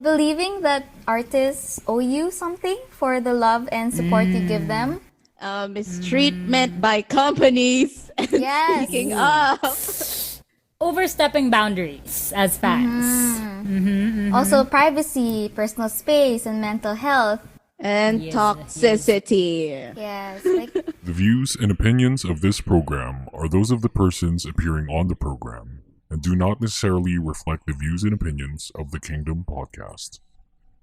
believing that artists owe you something for the love and support you give them. Mistreatment by companies. Yes. Speaking of. Overstepping boundaries as fans. Also, privacy, personal space, and mental health. And toxicity. Yes. The views and opinions of this program are those of the persons appearing on the program and do not necessarily reflect the views and opinions of the Kingdom podcast.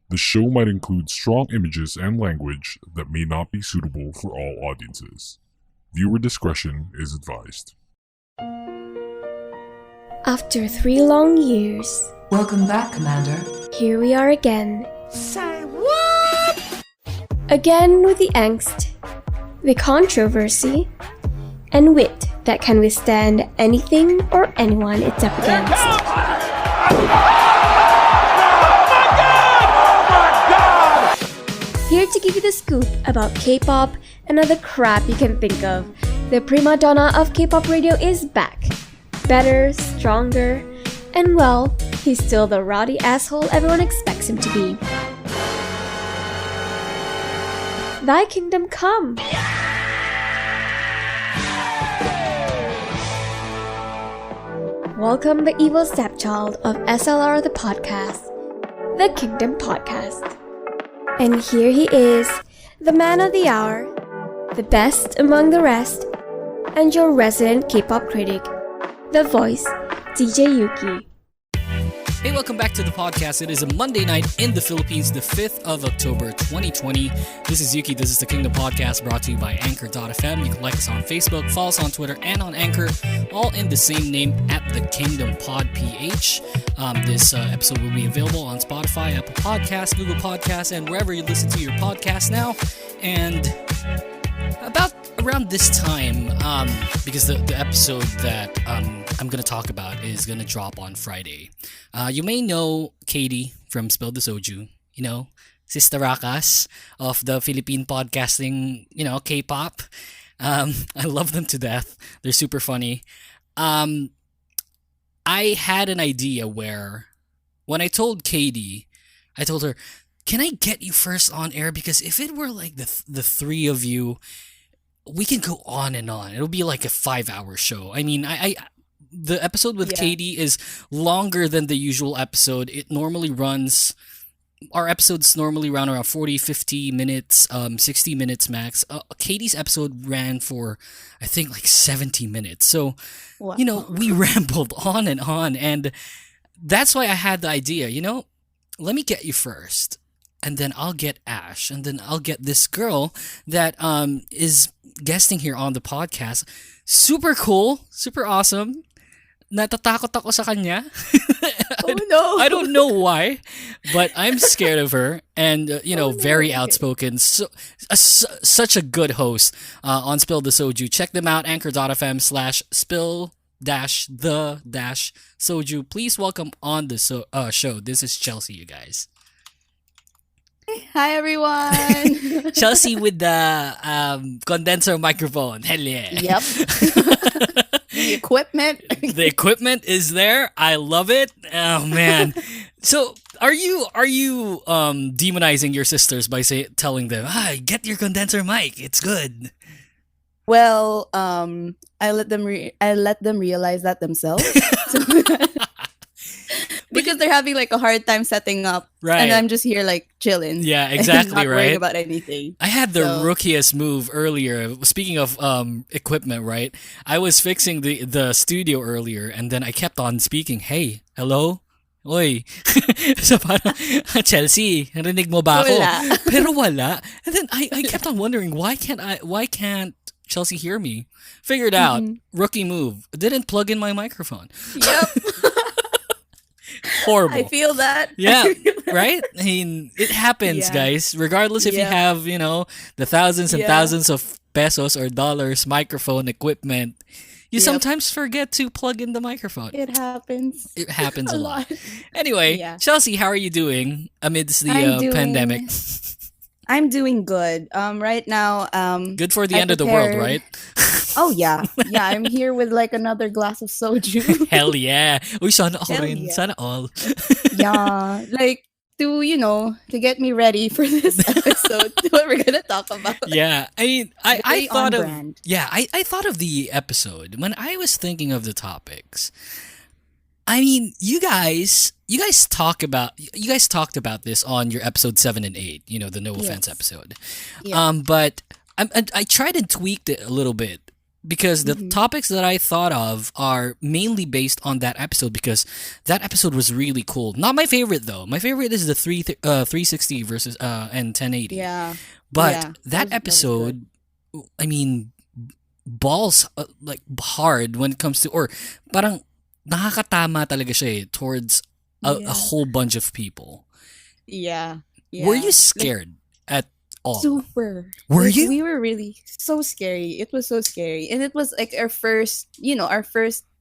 The show might include strong images and language that may not be suitable for all audiences. Viewer discretion is advised. After 3 long years, Welcome back, Commander. here we are again. Say what? Again with the angst, the controversy, and wit that can withstand anything or anyone it's up against. Here to give you the scoop about K-pop and other crap you can think of, the prima donna of K-pop radio is back. Better, stronger, and well, he's still the rowdy asshole everyone expects him to be. Thy kingdom come! Welcome the evil stepchild of SLR the podcast, the Kingdom Podcast. And here he is, the man of the hour, the best among the rest, and your resident K-pop critic, the voice, DJ Yuuki. Hey, welcome back to the podcast. It is a Monday night in the Philippines, the 5th of October, 2020. This is Yuuki. This is the Kingdom Podcast brought to you by Anchor.fm. You can like us on Facebook, follow us on Twitter, and on Anchor, all in the same name at the Kingdom Pod PH. This episode will be available on Spotify, Apple Podcasts, Google Podcasts, and wherever you listen to your podcast now. And about around this time, because the episode that I'm going to talk about is going to drop on Friday. You may know Katie from Spill the Soju, you know, Sister Rakas of the Philippine podcasting, you know, K-pop. I love them to death. They're super funny. I had an idea where when I told Katie, I told her, can I get you first on air? Because if it were like the three of you, we can go on and on. It'll be like a 5-hour show. I mean, the episode with Katie is longer than the usual episode. It normally runs, our episodes normally run around 40, 50 minutes, 60 minutes max. Katie's episode ran for, I think, like 70 minutes. So, you know, we rambled on, and that's why I had the idea, you know, let me get you first, and then I'll get Ash, and then I'll get this girl that is guesting here on the podcast. Super cool, super awesome. Natatakot ako sa kanya. Oh no! I don't know why, but I'm scared of her, and you know, very outspoken. So, such a good host on Spill the Soju. Check them out, anchor.fm/spill-the-soju. Please welcome on the show. This is Chelsea, you guys. Hi everyone! Chelsea with the condenser microphone. Hell yeah. Yep. The equipment. The equipment is there. I love it. Oh man. So are you demonizing your sisters by telling them, get your condenser mic, it's good? Well, I let them realize that themselves. Because they're having like a hard time setting up, right? And I'm just here like chilling. Yeah, exactly, not right. Worrying about anything. I had the rookiest move earlier. Speaking of equipment, right? I was fixing the studio earlier, and then I kept on speaking. Hey, hello, oi. So parang, Chelsea, narinig mo ba ako? Wala. Pero wala. And then I kept on wondering why can't Chelsea hear me? Figured out. Rookie move. Didn't plug in my microphone. Yep. Horrible. I feel that. Yeah, right? I mean, it happens, guys. Regardless if you have, you know, the thousands and thousands of pesos or dollars microphone equipment, you sometimes forget to plug in the microphone. It happens. It happens a lot. Anyway, Chelsea, how are you doing amidst the pandemic? I'm doing good. Right now, good for the end of the world, right? Oh yeah. Yeah, I'm here with like another glass of soju. Hell yeah. Uy, sana all rin. Sana all. Yeah. Like to get me ready for this episode, what we're gonna talk about. Yeah, I mean, I Very thought on of brand. I thought of the episode when I was thinking of the topics. I mean, you guys talked about this on your episode 7 and 8. You know, the no offense Yes. episode. Yeah. But I tried and tweaked it a little bit because the topics that I thought of are mainly based on that episode because that episode was really cool. Not my favorite though. My favorite is the 360 versus and 1080. Yeah. But Yeah, that that was good. episode, I mean, balls like hard when it comes to or parang nakakatama talaga siya towards a whole bunch of people. Yeah. Yeah. Were you scared at all? Super. Were Like, you? We were really so scary. It was so scary. And it was like our first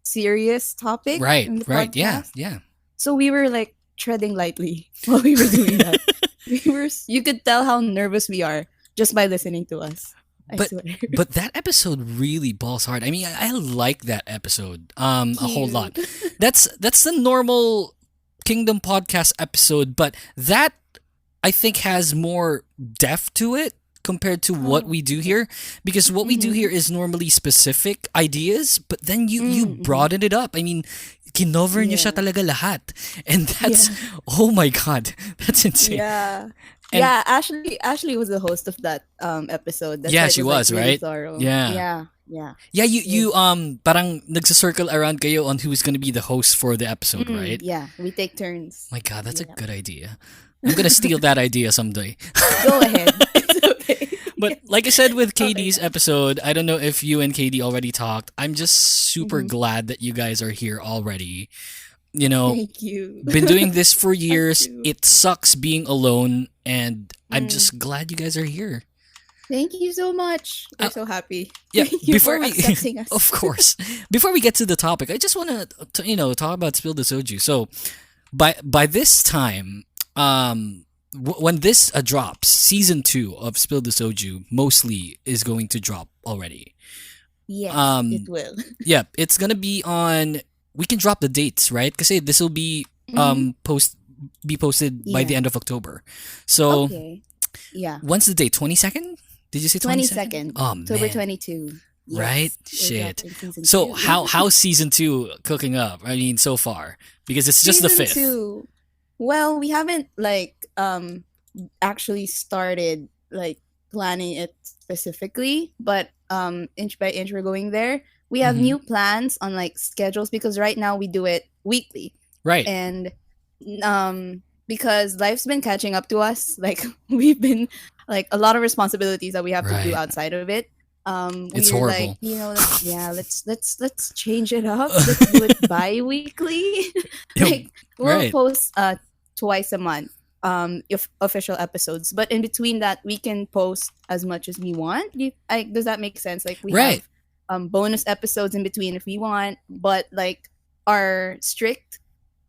serious topic. Right, in the right, yeah, podcast. yeah. So we were like treading lightly while we were doing that. You could tell how nervous we are just by listening to us. I But swear. but that episode really balls hard. I mean, I like that episode a whole lot. That's the normal Kingdom podcast episode, but that I think has more depth to it compared to what we do here because what we do here is normally specific ideas, but then you broaden it up. I mean, kinover niyo siya talaga lahat. And that's oh my god, that's insane. Yeah. And- yeah, Ashley was the host of that episode. That's Yeah, why it she like, was, really right? thorough. Yeah. Yeah. Yeah. Yeah, you parang nagsa-circle around kayo on who's gonna be the host for the episode, right? Yeah, we take turns. My god, that's a good idea. I'm gonna steal that idea someday. Go ahead. It's okay. But like I said with KD's episode, I don't know if you and KD already talked. I'm just super glad that you guys are here already. You know, Thank you. been doing this for years. you. It sucks being alone, and I'm just glad you guys are here. Thank you so much. We're so happy. Yeah, Thank you before for we, accepting us. of course, before we get to the topic, I just want to talk about Spill the Soju. So, by this time, when this drops, season 2 of Spill the Soju mostly is going to drop already. Yes, Um, it will. Yeah, it's gonna be on. We can drop the dates, right? Because this will be posted by the Yeah. end of October. So Okay. Yeah. when's the date? 22nd? Did you say 22nd. Oh October man, 22. Yes, right? we're Shit. dropping season So 2. how's season 2 cooking up? I mean, so far because it's just the Season 5th. 2. Well, we haven't actually started like planning it specifically, but inch by inch we're going there. We have Mhm. new plans on like schedules because right now we do it weekly. Right. And because life's been catching up to us, like we've been like a lot of responsibilities that we have to do Right. outside of it. It's We're horrible. like, let's change it up. Let's do it bi-weekly. Like we'll Right. post twice a month if official episodes, but in between that we can post as much as we want. Does that make sense? Like we Right. have bonus episodes in between if we want, but like our strict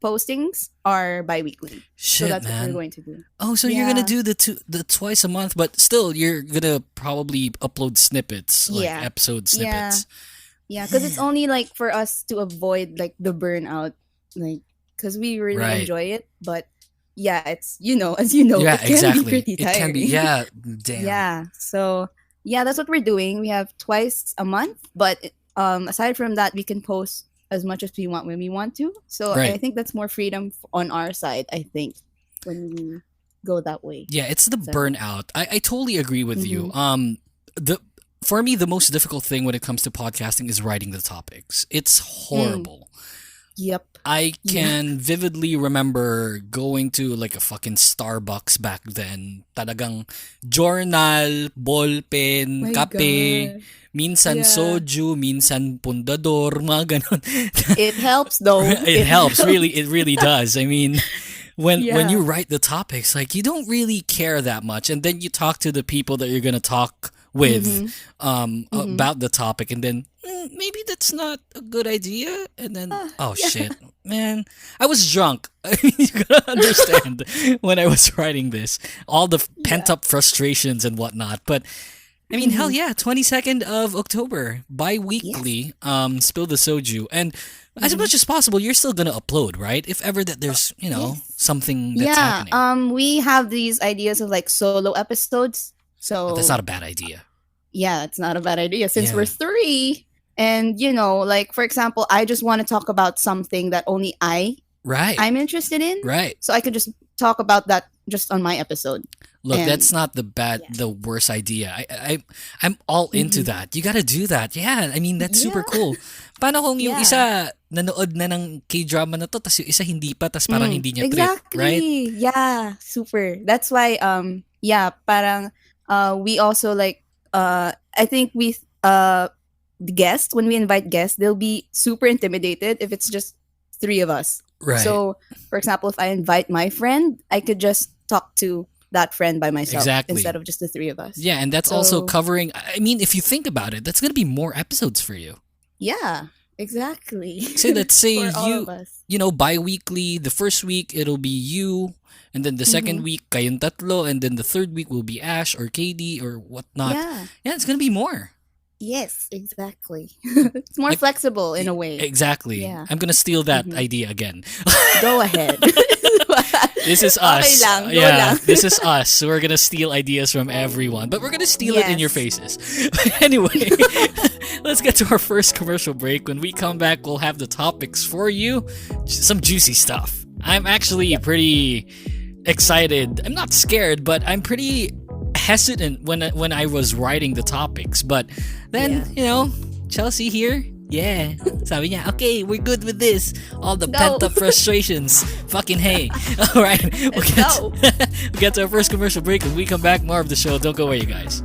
postings are bi-weekly. So Shit, that's what man. we're going to do. Oh, so you're gonna Yeah. do the twice a month, but still you're gonna probably upload snippets, like Yeah. episode Yeah. snippets. Yeah, because it's only like for us to avoid like the burnout, like because we really Right. enjoy it. But yeah, it's as you know, Yeah, it can exactly. be pretty It tiring. can be. Yeah, damn. Yeah. So yeah, that's what we're doing. We have twice a month, but aside from that, we can post as much as we want when we want to. So Right. I think that's more freedom on our side. I think when we go that way. Yeah, it's the So- burnout. I totally agree with you. Mm-hmm. For me, the most difficult thing when it comes to podcasting is writing the topics. It's horrible. Yep. I can vividly remember going to like a fucking Starbucks back then. Talagang journal, ballpen, My kape, God. minsan Yeah. soju, minsan pundador, mga ganon. It helps though. It helps, really. It really does. I mean, when Yeah. you write the topics, like you don't really care that much, and then you talk to the people that you're gonna talk with about the topic, and then maybe that's not a good idea, and then oh shit, man, I was drunk. I mean, you gotta understand when I was writing this, all the pent up frustrations and whatnot, but. I mean, hell yeah, 22nd of October, bi-weekly, Spill the Soju. And as much as possible, you're still gonna upload, right? If ever that there's, something that's happening. We have these ideas of like solo episodes. So But that's not a bad idea. yeah, it's not a bad idea since Yeah. we're 3. And like for example, I just want to talk about something that only Right. I'm interested in. right. So I could just talk about that just on my episode. Look, And- that's not the worst idea. I'm all into that. You gotta do that. Yeah, I mean, that's super cool. Paano kung yung Yeah. isa nanood na ng K-drama na to, tas yung isa hindi pa, tas parang hindi niya trip, Exactly. right? Yeah, super. That's why parang we also like I think we the guests, when we invite guests, they'll be super intimidated if it's just 3 of us. Right. So, for example, if I invite my friend, I could just talk to that friend by myself Exactly. instead of just the 3 of us. Yeah, and that's also So- covering. I mean, if you think about it, that's gonna be more episodes for you. Yeah, exactly. Say let's say For all of us. bi-weekly. The first week it'll be you, and then the second week kayong tatlo, and then the third week will be Ash or KD or whatnot. Yeah. It's gonna be more. Yes, exactly. It's more Like- flexible in a way. Exactly. Yeah. I'm gonna steal that idea again. Go ahead. This is us. Okay lang, go Yeah, lang. this is us. We're gonna steal ideas from everyone, but we're gonna steal it in your faces. Anyway, let's get to our first commercial break. When we come back, we'll have the topics for you. Some juicy stuff. I'm actually pretty excited. I'm not scared, but I'm pretty hesitant when I was writing the topics. But then, Chelsea here. Yeah. Sabi niya, okay, we're good with this. All the pent-up frustrations. Fucking hey. All right. We'll get to our first commercial break. When we come back, more of the show. Don't go away, you guys.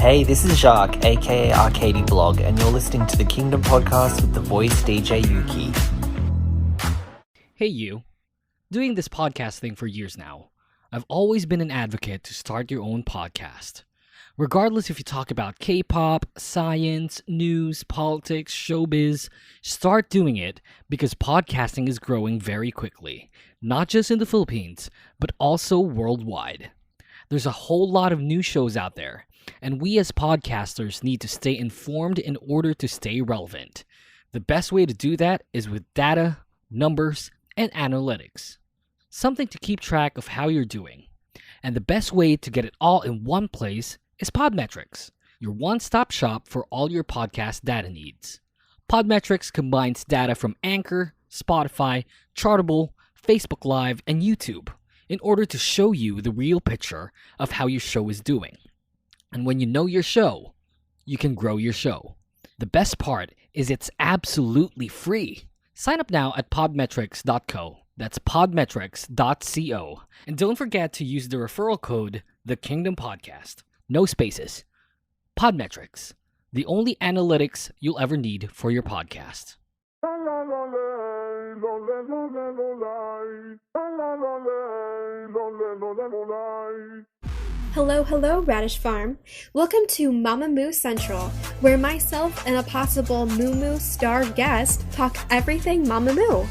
Hey, this is Jacques, aka Arcady Blog, and you're listening to the Kingdom Podcast with the voice DJ Yuuki. Hey you. Doing this podcast thing for years now, I've always been an advocate to start your own podcast. Regardless if you talk about K-pop, science, news, politics, showbiz, start doing it because podcasting is growing very quickly, not just in the Philippines, but also worldwide. There's a whole lot of new shows out there, and we as podcasters need to stay informed in order to stay relevant. The best way to do that is with data, numbers, and analytics. Something to keep track of how you're doing. And the best way to get it all in one place is Podmetrics, your one-stop shop for all your podcast data needs. Podmetrics combines data from Anchor, Spotify, Chartable, Facebook Live, and YouTube in order to show you the real picture of how your show is doing. And when you know your show, you can grow your show. The best part is it's absolutely free. Sign up now at podmetrics.co. That's podmetrics.co. And don't forget to use the referral code The Kingdom Podcast. No spaces. Podmetrics, the only analytics you'll ever need for your podcast. Hello, Radish Farm. Welcome to Mama Moo Central, where myself and a possible Moo Moo star guest talk everything Mama Moo.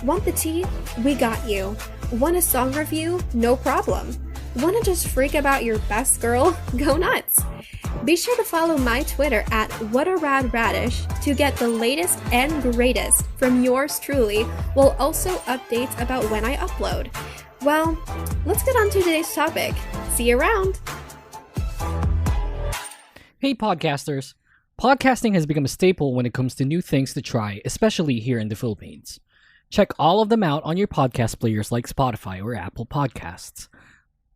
Want the tea? We got you. Want a song review? No problem. Want to just freak about your best girl? Go nuts. Be sure to follow my Twitter at WhatARadRadish to get the latest and greatest from yours truly, while also updates about when I upload. Well, let's get on to today's topic. See you around. Hey podcasters. Podcasting has become a staple when it comes to new things to try, especially here in the Philippines. Check all of them out on your podcast players like Spotify or Apple Podcasts.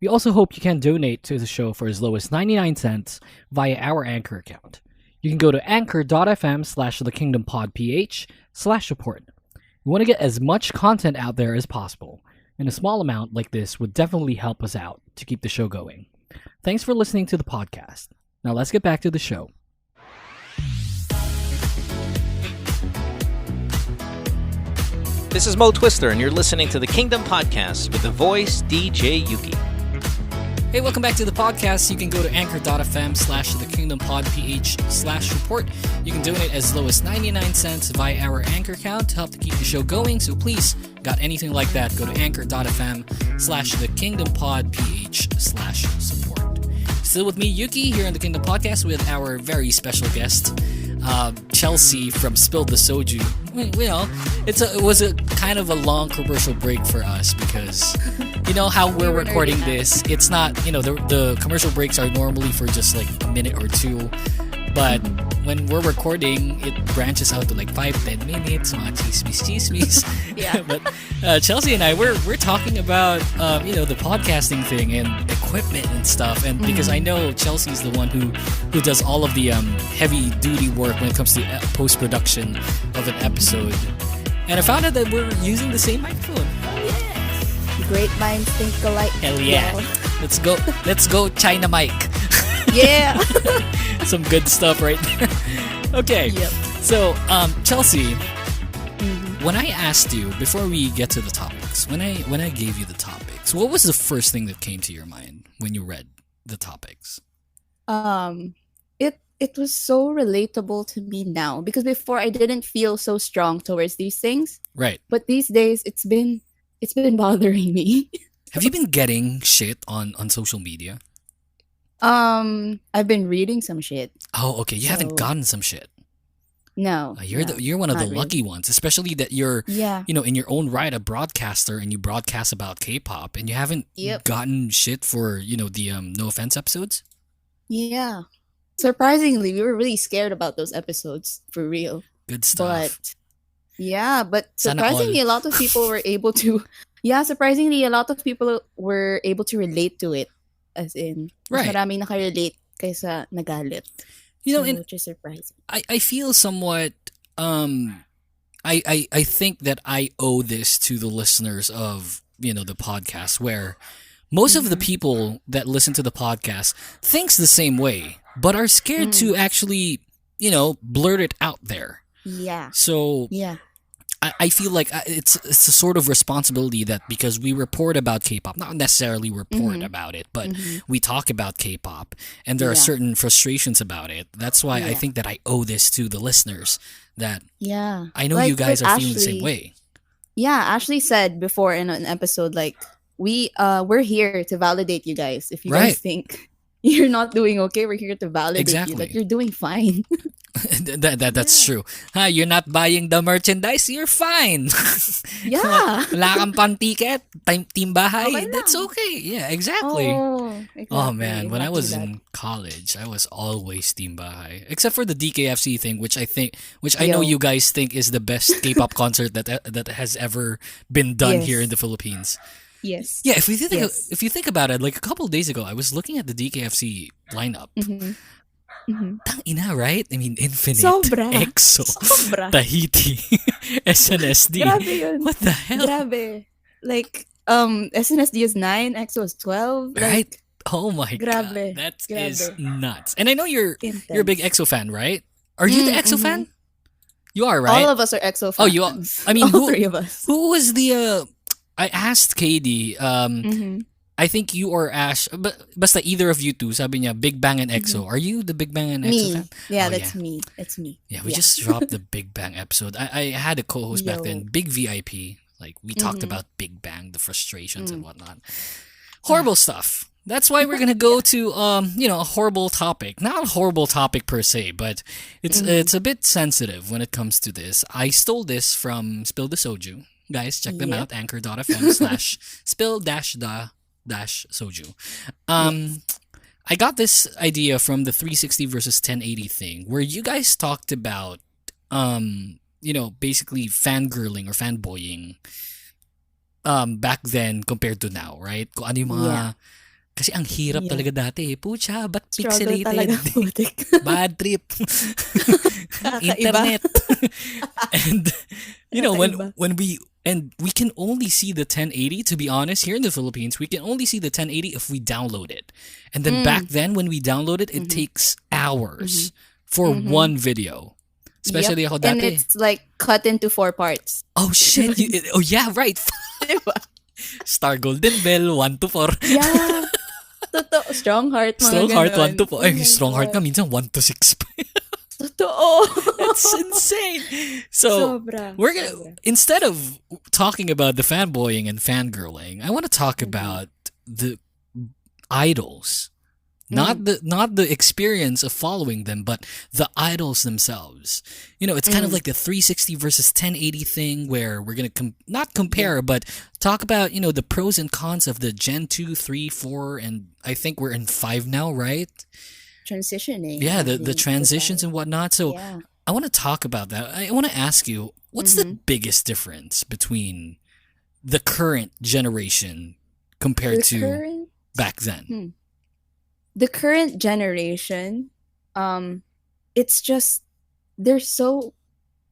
We also hope you can donate to the show for as low as 99 cents via our Anchor account. You can go to anchor.fm/thekingdompodph/support. We want to get as much content out there as possible, and a small amount like this would definitely help us out to keep the show going. Thanks for listening to the podcast. Now let's get back to the show. This is Mo Twister, and you're listening to the Kingdom Podcast with the voice DJ Yuuki. Hey, welcome back to the podcast. You can go to anchor.fm/thekingdompodph/report. You can donate as low as 99 cents via our Anchor account to help to keep the show going. So please, got anything like that, go to anchor.fm/thekingdompodph/support. Still with me, Yuuki, here on the Kingdom Podcast with our very special guest, Chelsea from Spill the Soju. You know, it was a kind of a long commercial break for us because you know how we're recording this. It's not, you know, the commercial breaks are normally for just like a minute or two, but when we're recording, it branches out to like 5-10 minutes, mga chismis. Yeah. But Chelsea and I, we're talking about you know, the podcasting thing and equipment and stuff, and because I know Chelsea's the one who does all of the heavy duty work when it comes to post production of an episode, and I found out that we're using the same microphone. Great minds think alike. Hell yeah! Let's go, China mic. Yeah. Some good stuff right there. Okay. Yep. So, Chelsea, when I asked you before we get to the topics, when I gave you the topics, what was the first thing that came to your mind when you read the topics? It was so relatable to me now because before I didn't feel so strong towards these things. Right. But these days it's been bothering me. Have you been getting shit on social media? I've been reading some shit. Oh, okay. You haven't gotten some shit. No. You're one of the not lucky ones, especially that you're Yeah. you know, in your own right a broadcaster and you broadcast about K-pop and you haven't Yep. gotten shit for, you know, the No Offense episodes? Yeah. Surprisingly, we were really scared about those episodes for real. Good stuff. But yeah, but Sana surprisingly, all. a lot of people were able to. Yeah, surprisingly, a lot of people were able to relate to it. As in, mas Right. maraming nakarelate kaysa nagalit. You know, So, and which is surprising. I feel somewhat I think that I owe this to the listeners of, you know, the podcast, where most of the people that listen to the podcast thinks the same way, but are scared to actually, you know, blurt it out there. Yeah. So Yeah. I feel like it's a sort of responsibility that because we report about K-pop, not necessarily report about it, but we talk about K-pop, and there are Yeah. certain frustrations about it. That's why I Yeah. think that I owe this to the listeners, that Yeah. I know Like you guys with are feeling the same Ashley. way. Yeah, Ashley said before in an episode, like, we're here to validate you guys. If you Right. guys think you're not doing okay, we're here to validate Exactly. you that you're doing fine. That's true. You're not buying the merchandise, you're fine. Yeah. Wala kang pang ticket, team bahay, Okay that's lang. okay. Yeah, exactly. Oh, Oh exactly. man, when I Not was too bad. in college, I was always Team Bahay, except for the DKFC thing, which I know Yo. you guys think is the best K-pop concert that has ever been done here Yes. in the Philippines. Yes. Yeah, if you think about it, like a couple of days ago, I was looking at the DKFC lineup. Tangina, right? I mean, Infinite, Sobra. EXO, Sobra. Tahiti, SNSD. Grabe yun. What the hell? Grabe. Like, SNSD is 9, EXO is 12. Like, Right? Oh my Grabe. god, that Grabe. is nuts. And I know you're a big Intense. EXO fan, right? Are you the EXO fan? You are, right? All of us are EXO fans. Oh, you are. I mean, all three of us. who was the? I asked Katie. Mhm. I think you or Ash, but basta either of you two, sabi niya, Big Bang and EXO. Are you the Big Bang and EXO Me. fan? Yeah, Oh, that's me. It's me. Yeah, we just dropped the Big Bang episode. I had a co-host back Yo. then, Big VIP. Like we talked about Big Bang, the frustrations and whatnot. Horrible stuff. That's why we're gonna go to a horrible topic. Not a horrible topic per se, but it's a bit sensitive when it comes to this. I stole this from Spill the Soju. Guys, check them out. Anchor.fm/spill-the-soju. I got this idea from the 360 versus 1080 thing, where you guys talked about basically fangirling or fanboying back then compared to now, right? Kung ano yung mga Yeah. kasi ang hirap Yeah. talaga dati. Pucha, ba't Struggle talaga. pixelated? Putik. Bad trip. Kakaiba. Internet. And Kakaiba. when we can only see the 1080, to be honest, here in the Philippines, we can only see the 1080 if we download it. And then back then when we download it, it takes hours for one video. Especially ako And dati. it's like cut into 4 parts. Oh shit. Oh yeah, right. Diba? Star Golden Bell 1 to 4. Yeah. strong heart, mga Strong heart, ganon. 1 to 4. Ay, Oh my strong heart nga, God. minsan 1 to 6 pa. Totoo. It's insane. So, Sobra. we're gonna, instead of talking about the fanboying and fangirling, I want to talk about the idols. Not the experience of following them, but the idols themselves. It's kind of like the 360 versus 1080 thing where we're going to not compare, but talk about, the pros and cons of the Gen 2, 3, 4, and I think we're in 5 now, right? Transitioning. Yeah, the transitions and whatnot. So Yeah. I want to talk about that. I want to ask you, what's the biggest difference between the current generation compared to back then? The current generation, it's just they're so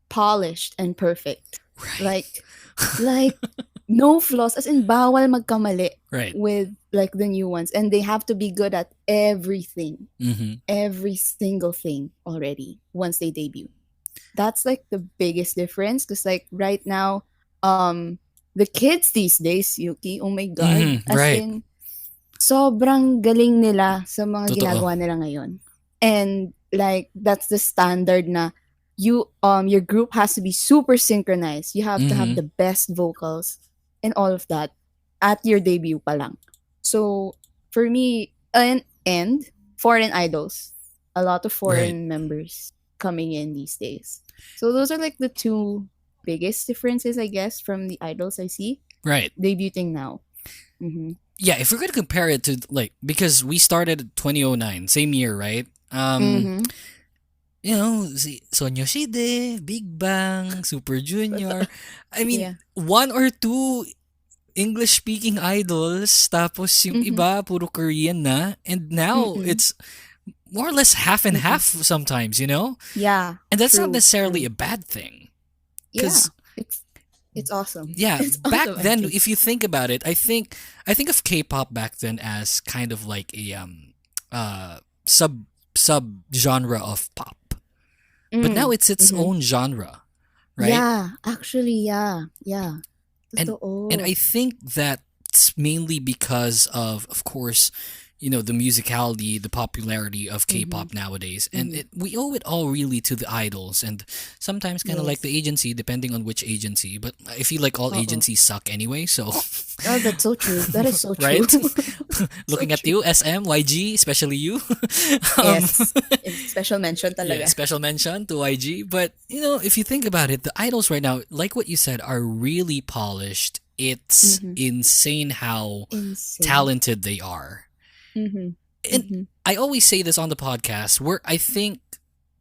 polished and perfect. Right. Like no flaws, as in bawal magkamali Right. with like the new ones, and they have to be good at everything, every single thing already once they debut. That's like the biggest difference, because like right now, the kids these days, Yuki, oh my God, as right. in sobrang galing nila sa mga Totoo. ginagawa nila ngayon. And like that's the standard na your group has to be super synchronized. You have to have the best vocals and all of that at your debut pa lang. So for me, and foreign idols, a lot of foreign members coming in these days. So those are like the two biggest differences, I guess, from the idols I see Right. debuting now. Yeah, if we're going to compare it to, like, because we started 2009, same year, right? Sonyoside, Big Bang, Super Junior. I mean, one or two English-speaking idols, tapos yung iba, puro Korean na. And now, it's more or less half and half sometimes, Yeah. And that's not true, necessarily true. a bad thing. Yeah, 'Cause- it's awesome. Yeah, It's back awesome, then, actually. if you think about it, I think of K-pop back then as kind of like a sub genre of pop, but now it's its own genre, right? Yeah, actually, yeah. And Totoo. I think that's mainly because of course, the musicality, the popularity of K-pop nowadays, and we owe it all really to the idols, and sometimes kind of like the agency, depending on which agency. But I feel like all agencies suck anyway. So, Oh, that's so true. That is so true. right? Looking at you, SM, YG, especially you. Yes. Special mention talaga. Yeah, special mention to YG. But, if you think about it, the idols right now, like what you said, are really polished. It's insane how talented they are. And I always say this on the podcast, where I think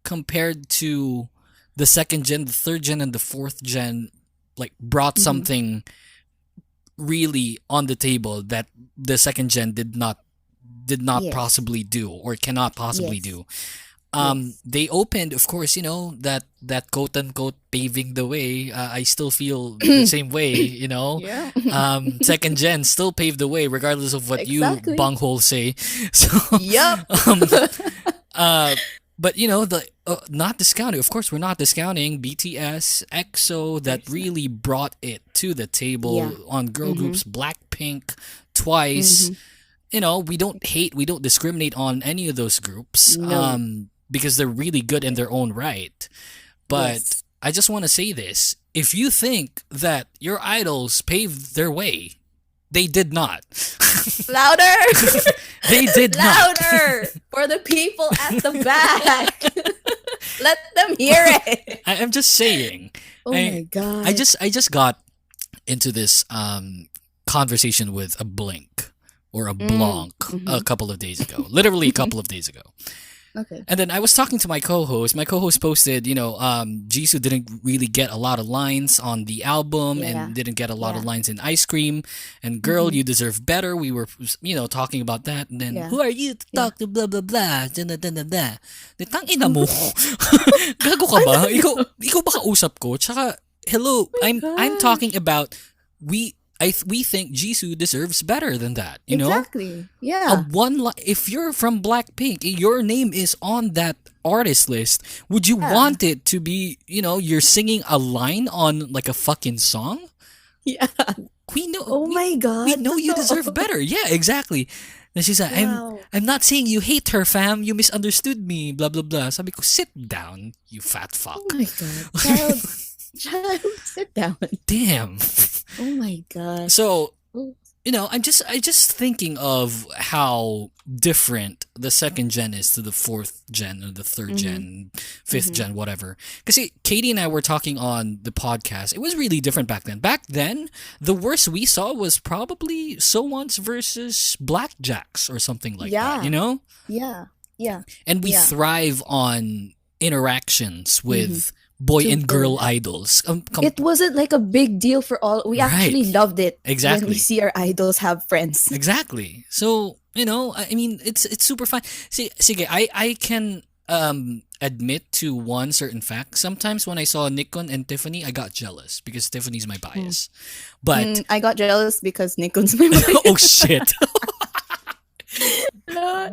compared to the second gen, the third gen, and the fourth gen, like brought something really on the table that the second gen did not Yes. possibly do or cannot possibly Yes. do. They opened, of course, that quote unquote paving the way. I still feel the same way, Yeah. Second gen still paved the way, regardless of what Exactly. you bungholes say. So, Yup. but not discounting. Of course, we're not discounting BTS, EXO, that really brought it to the table on girl groups. Blackpink, Twice. We don't hate, we don't discriminate on any of those groups. No. Because they're really good in their own right. But Yes. I just want to say this. If you think that your idols paved their way, they did not. Louder. They did not. Louder for the people at the back. Let them hear it. I'm just saying. Oh my God. I just got into this conversation with a Blink or a Blanc a couple of days ago. Literally a couple of days ago. Okay. And then I was talking to my co-host. My co-host posted, Jisoo didn't really get a lot of lines on the album and didn't get a lot of lines in Ice Cream. And girl, you deserve better. We were, talking about that. And then, who are you to talk to blah, blah, blah, da, da, da, da. Tang ina mo. Gago ka ba? Ikaw ba kausap ko? Tsaka, hello, I'm talking about, we think Jisoo deserves better than that, Exactly. Yeah. If you're from Blackpink, your name is on that artist list, would you want it to be, you're singing a line on like a fucking song? Yeah. We know. Oh my God. We know you deserve better. Yeah, exactly. Then she's like, I'm not saying you hate her, fam. You misunderstood me. Blah, blah, blah. Sabi ko, sit down, you fat fuck. Oh my God. Child, sit down. Damn. Oh my God. So, I'm just thinking of how different the second gen is to the fourth gen or the third gen, fifth gen, whatever. Because Katie and I were talking on the podcast. It was really different back then. Back then, the worst we saw was probably So-Ones versus Blackjacks or something like that, you know? Yeah. Yeah. And we thrive on interactions with boy and girl idols. It wasn't like a big deal for all. We actually loved it. Exactly. When we see our idols have friends. Exactly. So, I mean, it's super fun. Sige, I can admit to one certain fact. Sometimes when I saw Nikon and Tiffany, I got jealous because Tiffany's my bias. But I got jealous because Nikon's my bias. oh shit.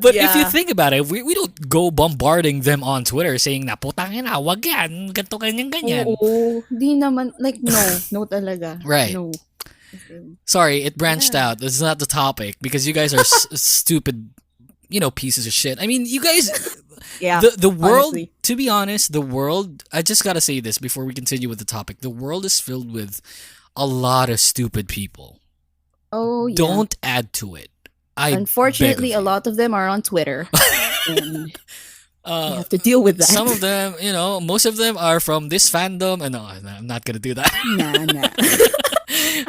But if you think about it, we don't go bombarding them on Twitter saying na putang ina, wag yan, ganto ganyan. Oo, di naman, like, no talaga. Right. No. Sorry, it branched out. That's not the topic because you guys are stupid, pieces of shit. I mean, you guys, the world, honestly. To be honest, the world, I just gotta say this before we continue with the topic. The world is filled with a lot of stupid people. Oh, yeah. Don't add to it. Unfortunately, a lot of them are on Twitter. And you have to deal with that. Some of them, most of them are from this fandom. And no, I'm not going to do that. Nah.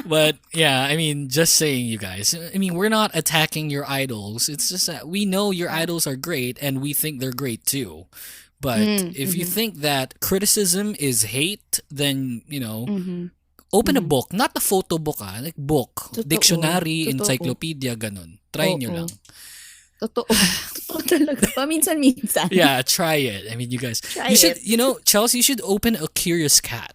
But yeah, I mean, just saying, you guys. I mean, we're not attacking your idols. It's just that we know your idols are great and we think they're great too. But if you think that criticism is hate, then, open a book. Not a photo book, like book. Totoo. Dictionary, encyclopedia, ganun. Try nyo lang. Totoo talaga. Paminsan-minsan. Yeah, try it. I mean, you guys. You should, Chelsea, you should open a Curious Cat.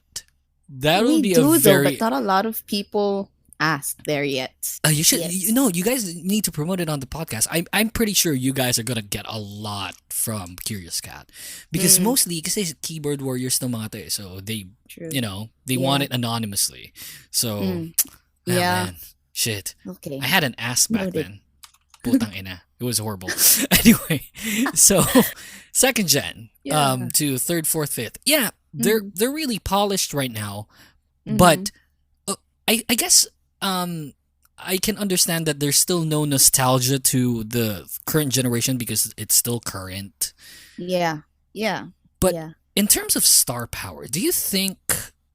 That would be a very... but not a lot of people ask there yet. You should, you guys need to promote it on the podcast. I'm pretty sure you guys are gonna get a lot from Curious Cat. Because mostly, kasi keyboard warriors na mga to, so they, they want it anonymously. So, man, shit. Okay. I had an ass back then. Putang ina. It was horrible. Anyway, so second gen to third, fourth, fifth. Yeah, they're really polished right now. But I guess I can understand that there's still no nostalgia to the current generation because it's still current. Yeah. But in terms of star power, do you think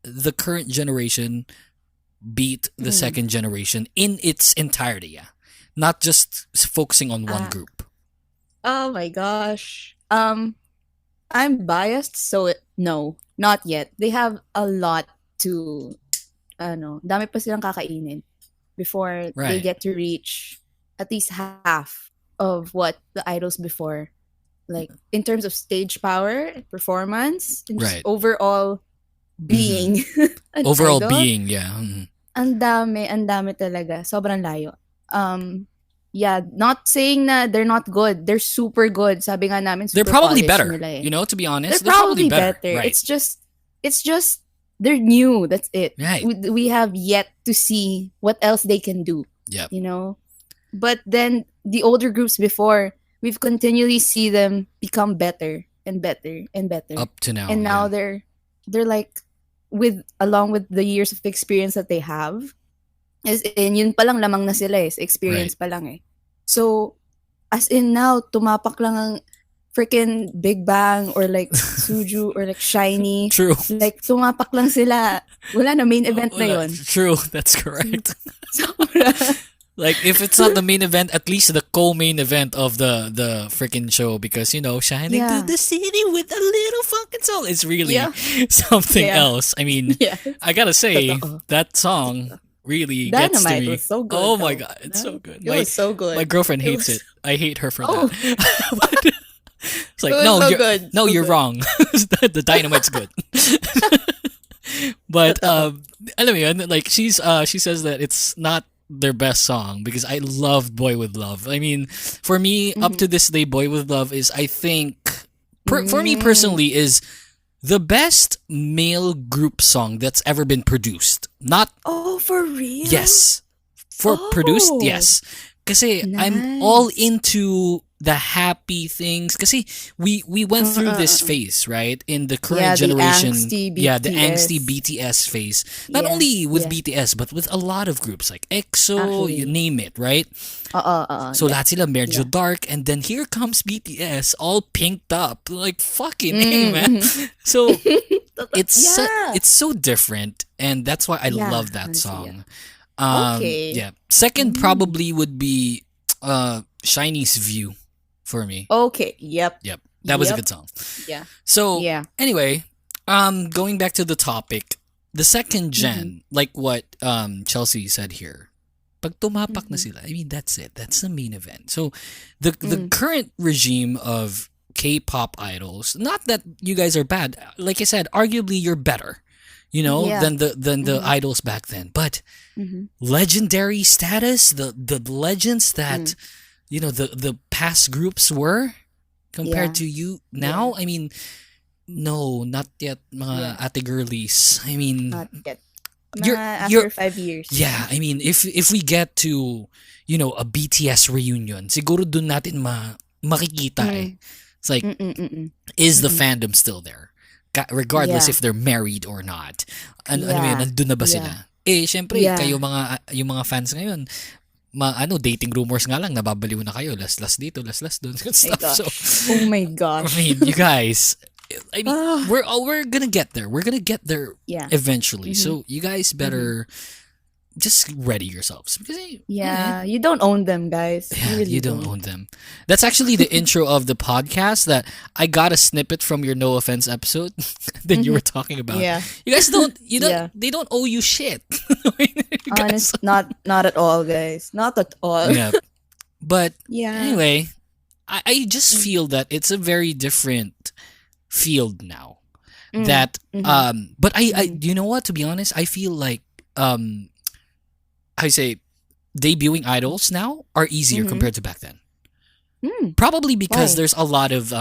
the current generation beat the second generation in its entirety? Yeah. Not just focusing on one group. Oh my gosh. I'm biased, so no, not yet. They have a lot to, dami pa silang kakainin before they get to reach at least half of what the idols before. Like, in terms of stage power, performance, and just overall being. Overall idol. being, yeah. Ang dami talaga. Sobrang layo. Not saying na they're not good. They're super good. Sabi nga namin, super they're probably better. Nila eh. To be honest, they're probably better. Right. It's just they're new. That's it. Right. We have yet to see what else they can do. Yep. But then the older groups before, we've continually see them become better and better and better up to now. And now they're like along with the years of experience that they have. As in, yun palang lamang na sila eh. Experience pa lang eh. So, as in now, tumapak lang ang freaking Big Bang or like Soju or like Shiny. True. Like, tumapak lang sila. Wala na, main event na yun. True, that's correct. Like, if it's not the main event, at least the co-main event of the freaking show because, shining through the city with a little fucking soul. It's really something else. I mean, I gotta say, that song... really gets to me. Was so good. Oh my god, it's so good. It was so good. My girlfriend hates it. I hate her for that. It's like, you're wrong. The Dynamite's good. But alam mo yun, like she says that it's not their best song because I loved Boy With Love. I mean, for me, up to this day, Boy With Love is, I think, for me personally, is the best male group song that's ever been produced. Not for real? Yes. For produced, yes. Kasi I'm all into the happy things. Kasi we went through this phase, right? In the current generation. The angsty Yeah, the BTS. angsty BTS phase. Not Yeah, only with yeah. BTS, but with a lot of groups like EXO, Actually. you name it, right? So lahat sila medyo dark, and then here comes BTS all pinked up. Like fucking A, man. So it's it's so different, and that's why I love that song. Okay. Yeah. Second probably would be Shiny's View for me. Okay. Yep. Yep. That was a Yep. good song. Yeah. So Yeah. anyway, going back to the topic, the second gen, like what Chelsea said here, pag tumapak na sila, I mean that's it. That's the main event. So the current regime of K-pop idols, not that you guys are bad. Like I said, arguably you're better, Yeah. than the idols back then. But legendary status, the legends that the past groups were compared to you now. I mean, no, not yet, mga ate girlies. I mean, Not yet. You're- After 5 years. yeah, I mean, if we get to a BTS reunion, siguro dun natin makikita eh. It's like, is the fandom still there? Regardless Yeah. if they're married or not. Ano mo Yeah. yun, nandun na ba Yeah. sila? Eh, syempre, Yeah. kayo yung mga fans ngayon, dating rumors nga lang, nababaliw na kayo. Last dito, last doon. Stuff. gosh. So, Oh my I gosh. mean, you guys, I mean, we're gonna get there. We're gonna get there Yeah. eventually. So you guys better just ready yourselves because Yeah. You don't own them, guys. yeah, really you don't own them. That's actually the intro of the podcast that I got a snippet from your No Offense episode that you were talking about. Yeah. You guys don't Yeah. they don't owe you shit. You guys- Honest, not at all, guys. Not at all. yeah. But Yeah. anyway, I just feel that it's a very different field now. That but I you know what, to be honest, I feel like how you say debuting idols now are easier compared to back then. Probably because Why? there's a lot of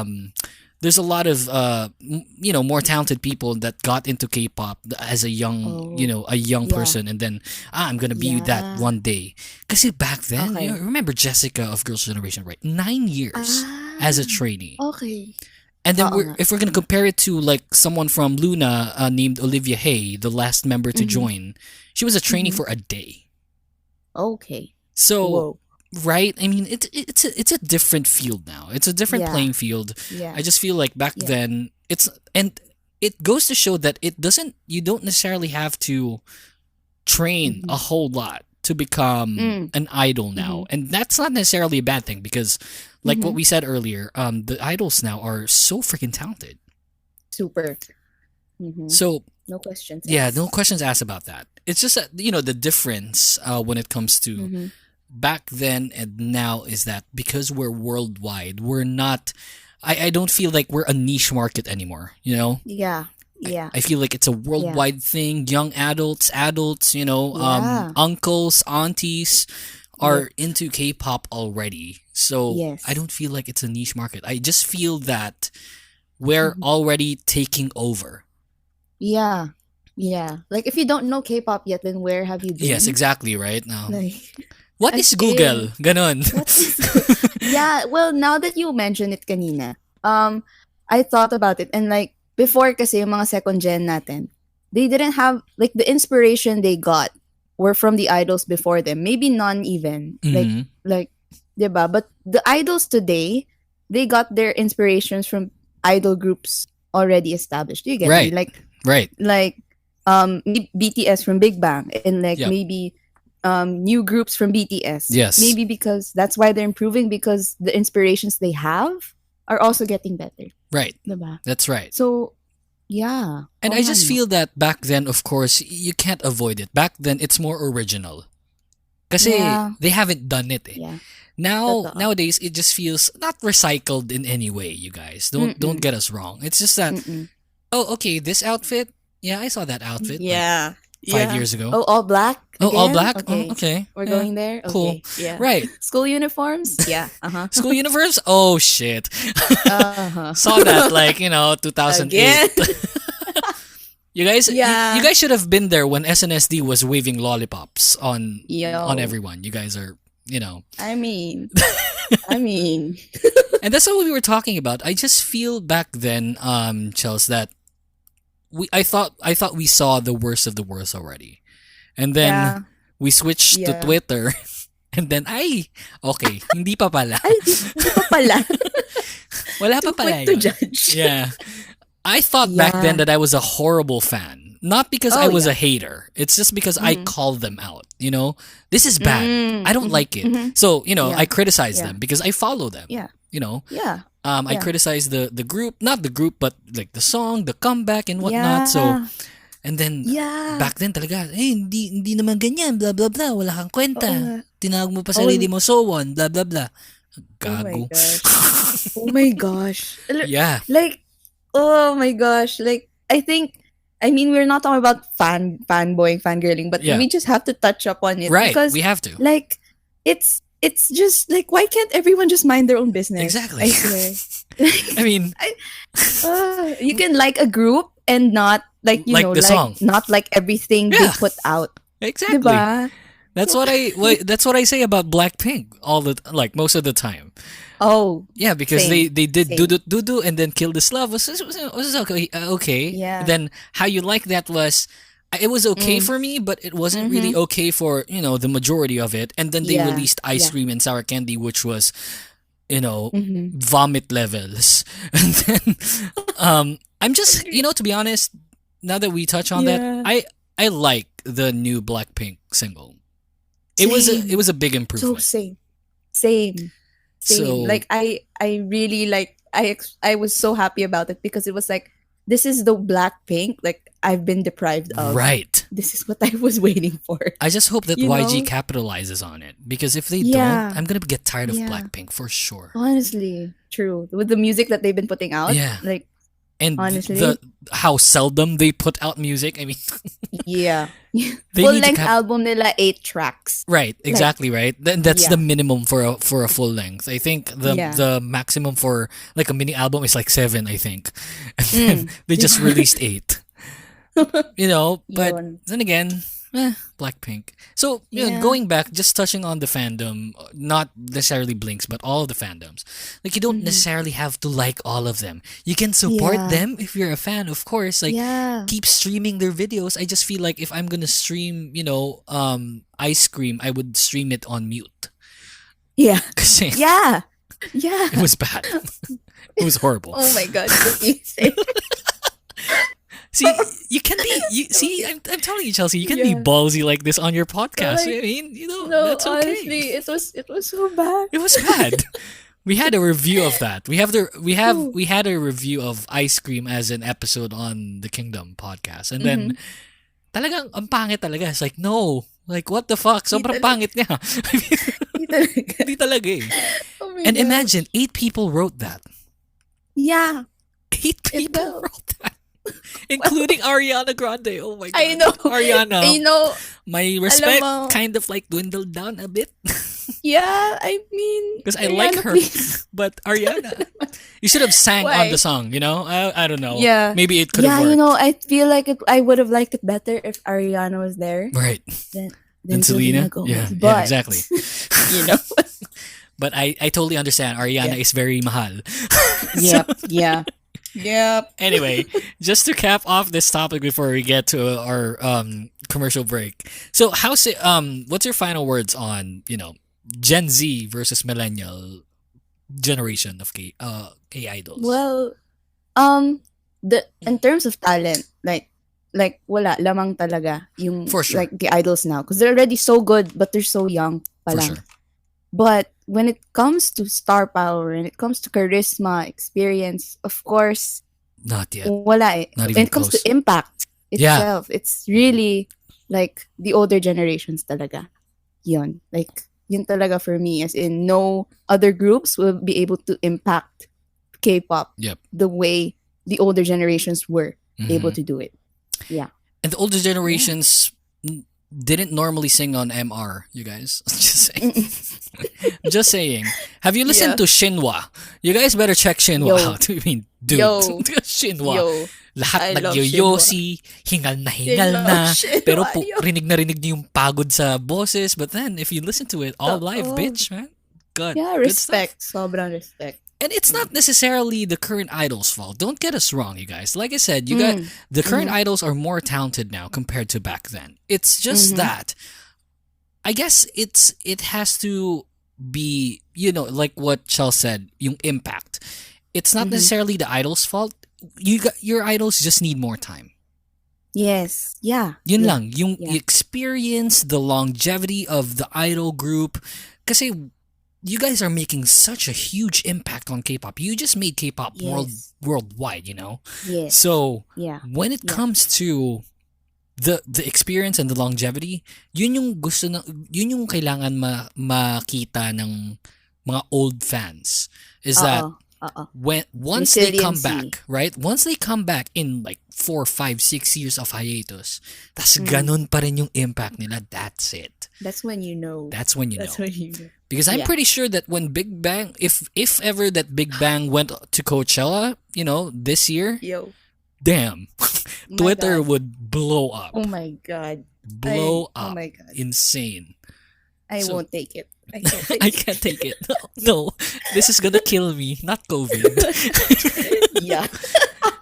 more talented people that got into K-pop as a young person, and then I'm gonna be that one day. Because back then, Okay. remember Jessica of Girls' Generation, right? 9 years as a trainee. Okay. And then Oo nga. if we're gonna compare it to like someone from Luna named Olivia Hay, the last member to join, she was a trainee for a day. Okay. So Whoa. right, I mean it's a different field now. It's a different Yeah. playing field. Yeah. I just feel like back then it goes to show that you don't necessarily have to train a whole lot to become an idol now. And that's not necessarily a bad thing because like what we said earlier, the idols now are so freaking talented. Super. So No questions. yeah, asked. no questions asked about that. It's just that, the difference when it comes to back then and now is that because we're worldwide, we're not. I don't feel like we're a niche market anymore. Yeah. Yeah. I feel like it's a worldwide thing. Young adults, Yeah. uncles, aunties are into K-pop already. So Yes. I don't feel like it's a niche market. I just feel that we're already taking over. Yeah. Yeah. Like if you don't know K-pop yet, then where have you been? Yes, exactly, right? Now, Like, what is Google? Ganon. yeah, well, now that you mentioned it kanina, I thought about it, and like before kasi yung mga second gen natin, they didn't have like the inspiration they got were from the idols before them. Maybe none even. Like diba? But the idols today, they got their inspirations from idol groups already established. Do you get me? Right. Right. Like BTS from Big Bang, and like Yep. maybe new groups from BTS. Yes. Maybe because that's why they're improving, because the inspirations they have are also getting better. Right. Diba? That's right. So, yeah. And Oo I nga, just no? feel that back then, of course, you can't avoid it. Back then, it's more original. Kasi Yeah. they haven't done it eh. Yeah. Now, Totoo. nowadays, it just feels not recycled in any way, you guys. Don't get us wrong. It's just that, oh, okay, this outfit, yeah, I saw that outfit like, Yeah. 5 years ago. Oh, all black? Oh, all again? black? Okay. Oh, okay. We're Yeah. going there? Cool. Okay. Yeah. Right. School uniforms? Yeah. Uh-huh. School universe? Oh, shit. Uh-huh. Saw that, 2008. Again? You guys, Yeah. you guys should have been there when SNSD was waving lollipops on Yo. on everyone. You guys are I mean, I mean, And that's what we were talking about. I just feel back then, Chels, that I thought we saw the worst of the worst already. And then yeah. we switched to Yeah. Twitter. And then, okay, hindi pa pala. Ay, di pa pala. Wala pa Too pala quick to yun. judge. Yeah. I thought back Yeah. then that I was a horrible fan. Not because I Oh, was yeah. a hater. It's just because I called them out. This is bad. Mm, I don't like it. So, Yeah. I criticize Yeah. them because I follow them. Yeah. I Yeah. criticize the group, not the group, but like the song, the comeback and whatnot. So, and then Yeah. back then talaga, hindi naman ganyan, blah, blah, blah. Wala kang kwenta. Oo. Tinawag mo pa sarili mo so on, blah, blah, blah. Gago. Oh my gosh. Yeah. Like, oh my gosh. Like, I mean, we're not talking about fanboying, fangirling, but Yeah. we just have to touch up on it. Right. Because, We have to. like, it's just, like, why can't everyone just mind their own business? Exactly. I swear. I mean, You can like a group and not, like, Like the song. not like everything they Yeah. put out. exactly. Diba? That's what I say about Blackpink most of the time. Oh, Yeah, because Same. they did Same. do and then Kill This Love was okay. Okay. Yeah. Then How You Like That was it was okay for me, but it wasn't really okay for the majority of it. And then they Yeah. released Ice Yeah. Cream and Sour Candy, which was Mhm. vomit levels. And then I'm just to be honest, now that we touch on Yeah. that, I like the new Blackpink single. It was Same. a big So improvement. same. So- Like I really like I was so happy about it because it was like this is the Blackpink like I've been deprived of. Right. This is what I was waiting for. I just hope that You YG know? capitalizes on it, because if they Yeah. don't, I'm gonna get tired of Yeah. Blackpink for sure. Honestly, true. With the music that they've been putting out, Yeah. like And honestly. how seldom they put out music. I mean, yeah, They full need to length album nila 8 tracks. right, exactly right. That's Yeah. the minimum for a full length. I think Yeah. the maximum for like a mini album is like 7. I think, and then they just released 8. But Yun. then again, Blackpink. So Yeah. going back, just touching on the fandom, not necessarily Blinks, but all of the fandoms. Like you don't necessarily have to like all of them. You can support Yeah. them if you're a fan, of course. Like Yeah. keep streaming their videos. I just feel like if I'm gonna stream, Ice Cream, I would stream it on mute. Yeah. Kasi Yeah. Yeah. it was bad. It was horrible. Oh my god. the music. See, you can be. I'm telling you, Chelsea, you can be Yeah. ballsy like this on your podcast. Like, I mean, No, that's okay. honestly, it was so bad. It was bad. We had a review of that. We had a review of Ice Cream as an episode on the Kingdom podcast, and then talagang ang pangit talaga. It's like no, like what the fuck? Sobrang pangit niya. I mean, hindi talaga eh. Oh my And God. imagine 8 people wrote that. Yeah. 8 people will. wrote that. Including Ariana Grande. Oh my god. I know. Ariana. You know, My respect mo. kind of like dwindled down a bit. yeah, I mean, Because I like Ariana, her. please. But Ariana, you should have sang on Why? the song, I don't know. Yeah. Maybe it could have Yeah, worked. I feel like I would have liked it better if Ariana was there Right. than And Selena? Gomez. Yeah, But, exactly. you know. But I totally understand. Ariana is very mahal. Yep. Yeah. Yep. Anyway, just to cap off this topic before we get to our commercial break. So what's your final words on, Gen Z versus millennial generation of K idols? Well, in terms of talent, like wala lamang talaga yung For sure. like the idols now because they're already so good but they're so young pa For lang. sure. But when it comes to star power and it comes to charisma, experience, of course, Not yet. wala eh. Not even When it comes close. to impact Yeah. itself, it's really like the older generations talaga. Yun. Like, yun talaga for me. As in, no other groups will be able to impact K-pop Yep. the way the older generations were able Mhm. to do it. Yeah. And the older generations didn't normally sing on MR, you guys. Just saying. Just saying. Have you listened to Shinhwa? You guys better check Shinhwa Yo. out. I mean, dude. Yo. Shinhwa. Yo. Lahat I love nagyoyosi, hingal na hingal na. Shinhwa. Pero rinig na rinig niyo yung pagod sa boses. But then, if you listen to it all live, bitch, man. Good. Yeah, Good stuff. respect. Sobrang respect. And it's not necessarily the current idols' fault. Don't get us wrong, you guys. Like I said, you got the current idols are more talented now compared to back then. It's just that I guess it has to be, like what Chell said, yung impact. It's not necessarily the idol's fault. Your idols just need more time. Yes. Yeah. Yun lang, yung experience, the longevity of the idol group. Kasi you guys are making such a huge impact on K-pop. You just made K-pop worldwide, Yes. So, Yeah. when it comes to the experience and the longevity, yun yung kailangan makita ng mga old fans is that once they come back, right? Once they come back in like 4, 5, 6 years of hiatus, tas ganun pa rin yung impact nila. That's it. That's when you know. That's when you That's know. when you know. Because I'm pretty sure that when Big Bang, if ever that Big Bang went to Coachella, this year, damn, Twitter would blow up. Oh my god. Blow up. Oh my god. Insane. I won't take it. I can't take I can't take it. No, this is gonna kill me, not COVID. Yeah.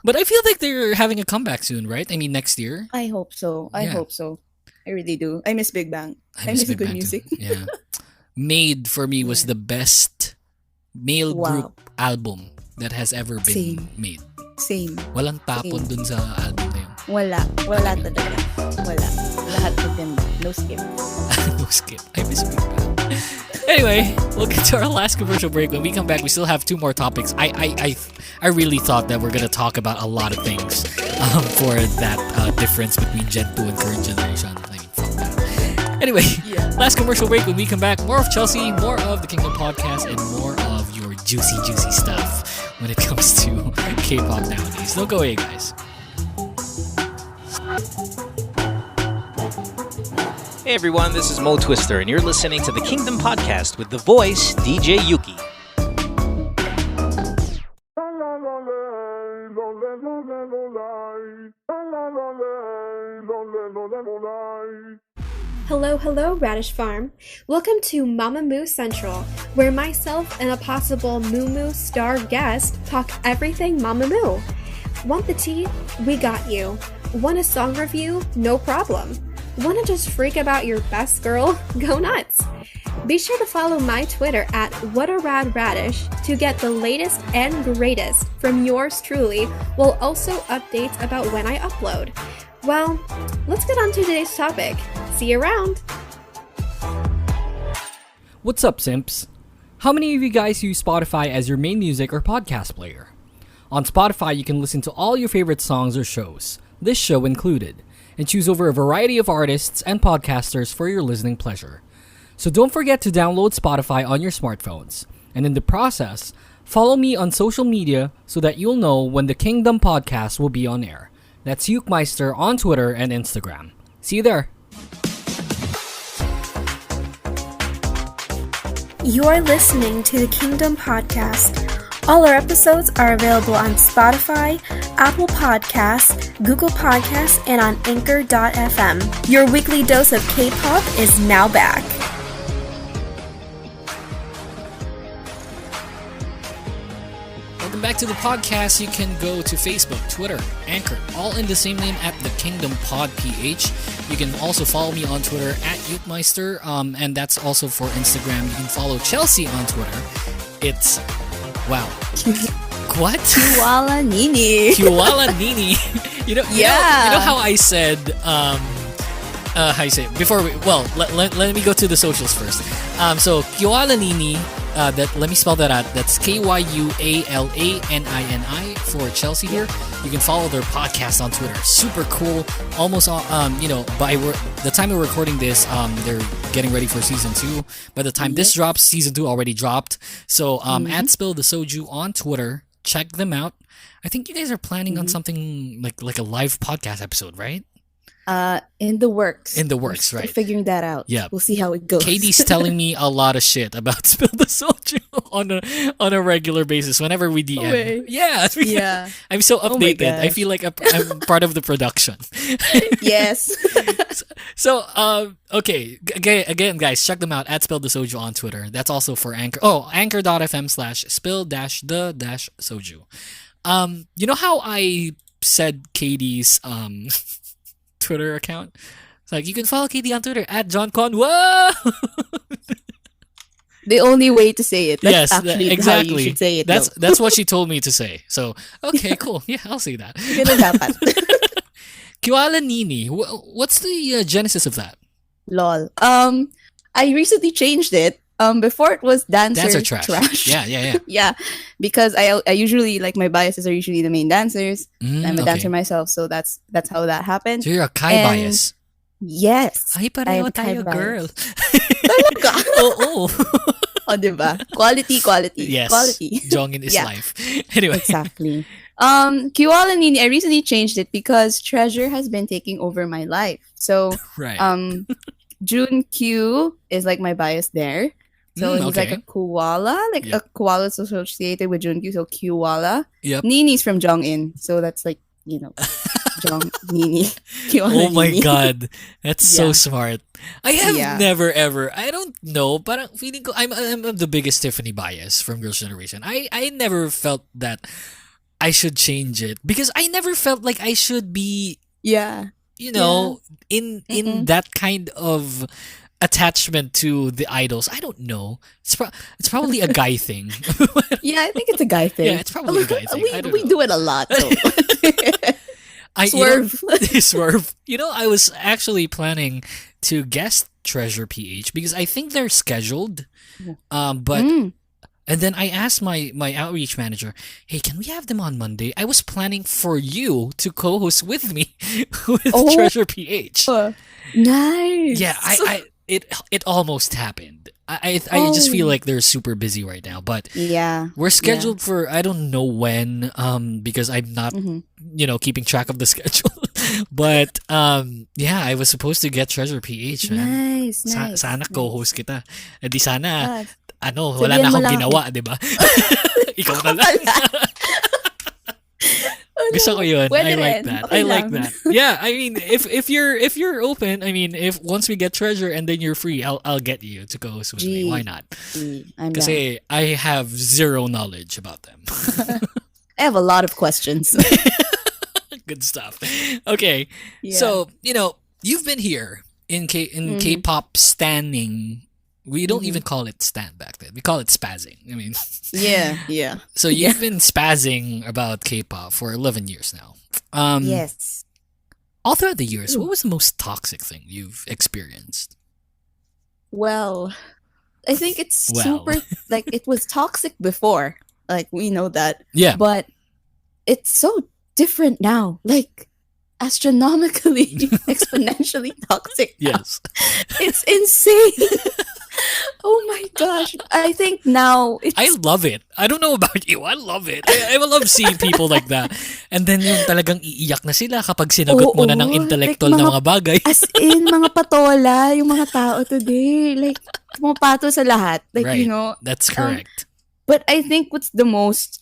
But I feel like they're having a comeback soon, right? I mean, next year. I hope so. I hope so. I really do. I miss Big Bang. I miss Big good Bang too. music. Yeah. Made for me was the best male group album that has ever been made. Same. Walang tapon dun sa album na yun. Wala talaga. Wala. Lahat maganda. No skip. No skip. I miss Big Bang. Anyway, we'll get to our last commercial break. When we come back, we still have 2 more topics. I really thought that we're gonna talk about a lot of things for that difference between Gen 2 and current generation. I mean, fuck that. Anyway, last commercial break. When we come back, more of Chelsea, more of the Kingdom Podcast, and more of your juicy stuff when it comes to K-pop nowadays. Don't go away, guys. Hey everyone, this is Mo Twister, and you're listening to the Kingdom Podcast with the voice DJ Yuuki. Hello, Radish Farm. Welcome to Mama Moo Central, where myself and a possible Moo Moo star guest talk everything Mama Moo. Want the tea? We got you. Want a song review? No problem. Want to just freak about your best girl? Go nuts. Be sure to follow my Twitter at WhatARadRadish to get the latest and greatest from yours truly, while also updates about when I upload. Well, let's get on to today's topic. See you around! What's up, simps? How many of you guys use Spotify as your main music or podcast player? On Spotify, you can listen to all your favorite songs or shows, this show included, and choose over a variety of artists and podcasters for your listening pleasure. So don't forget to download Spotify on your smartphones, and in the process, follow me on social media so that you'll know when the Kingdom Podcast will be on air. That's Yuukmeister on Twitter and Instagram. See you there! You are listening to the Kingdom Podcast. All our episodes are available on Spotify, Apple Podcasts, Google Podcasts, and on Anchor.fm. Your weekly dose of K-pop is now back. Welcome back to the podcast. You can go to Facebook, Twitter, Anchor, all in the same name at the Kingdom Pod PH. You can also follow me on Twitter at Yuukmeister, and that's also for Instagram. You can follow Chelsea on Twitter. It's wow. What? Kiwala Nini. Kiwala Nini. You know how I said how you say it? Before we, let me go to the socials first. So Kiwala Nini. Let me spell that out. That's KYUALANINI for Chelsea here. You can follow their podcast on Twitter. Super cool. Almost, by the time we're recording this, they're getting ready for season 2. By the time this drops, season 2 already dropped. So, at Spill the Soju on Twitter. Check them out. I think you guys are planning on something like a live podcast episode, right? In the works. In the works, We're still right. figuring that out. Yeah. We'll see how it goes. Katie's telling me a lot of shit about Spill the Soju on a regular basis whenever we DM. way. Yeah. Yeah. I'm so Oh my updated. I gosh. feel like I'm part of the production. Yes. So, okay. Again, guys, check them out at Spill the Soju on Twitter. That's also for Anchor. Oh, anchor.fm/spill-the-soju. You know how I said Katie's Twitter account? It's like, you can follow Katie on Twitter at John Con. Whoa! The only way to say it. That's Yes, actually exactly. how you should say it. That's what she told me to say. So, okay, cool. Yeah, I'll say that. Ganun dapat. Kiwala Nini. What's the genesis of that? Lol. I recently changed it. Before it was dancer trash. Yeah. Yeah, because I usually, like, my biases are usually the main dancers. I'm a Okay. dancer myself, so that's how that happened. So you're a Kai And- bias. Yes. Ay, pareho I'm Kai tayo, bias. girl. Talaga? Oo. O, diba? Quality. Yes. Quality. Jongin is Yeah. life. Anyway. Exactly. Kiwala Nini, I recently changed it because Treasure has been taking over my life. So, Right. June Q is like my bias there. So he's like okay. a koala, like Yep. a koala is associated with Junkyu, so koala. Yep. Nini's from Jongin, so that's like, Jong Nini. Koala Oh my Nini. god. That's so Yeah. smart. I have Yeah. never ever. I don't know, but feeling ko I'm the biggest Tiffany bias from Girls' Generation. I never felt that I should change it because I never felt like I should be, Yeah. in that kind of attachment to the idols. I don't know. It's probably a guy thing. Yeah, I think it's a guy thing. Yeah, it's probably a guy thing. I don't We know. do it a lot, though. Swerve. Swerve. I was actually planning to guest Treasure PH because I think they're scheduled. But and then I asked my outreach manager, "Hey, can we have them on Monday?" I was planning for you to co-host with me with Oh. Treasure PH. Nice. Yeah, it almost happened. I just feel like they're super busy right now, but Yeah. we're scheduled for I don't know when because I'm not keeping track of the schedule. But yeah, I was supposed to get Treasure PH, man. Nice. Sana co-host kita. Eh di sana Ah, wala sabihan na mo akong lang ginawa, 'di ba? Ikaw na lang. Gusto ko yun. Pwede I like rin. that. Okay I like lang. that. Yeah, I mean, if you're open, I mean, if once we get Treasure and then you're free, I'll get you to co-host with me. Gee. Why not? I'm down. Kasi I have zero knowledge about them. I have a lot of questions. Good stuff. Okay, Yeah. so you've been here in K-pop standing. We don't even call it stand back then. We call it spazzing. I mean, Yeah. so you've been spazzing about K-pop for 11 years now. Yes. All throughout the years, what was the most toxic thing you've experienced? Well, I think it's Well. super, like, it was toxic before. Like, we know that. Yeah. But it's so different now. Like, astronomically, exponentially toxic now. Yes. It's insane. Oh my gosh. I think now it's I love it. I don't know about you. I love it. I love seeing people like that. And then yung talagang iiyak na sila kapag sinagot mo na ng Oo, intellectual like na mga bagay. as in mga patola, yung mga tao today. Like, pumapato sa lahat. Like, Right. um, That's correct. But I think what's the most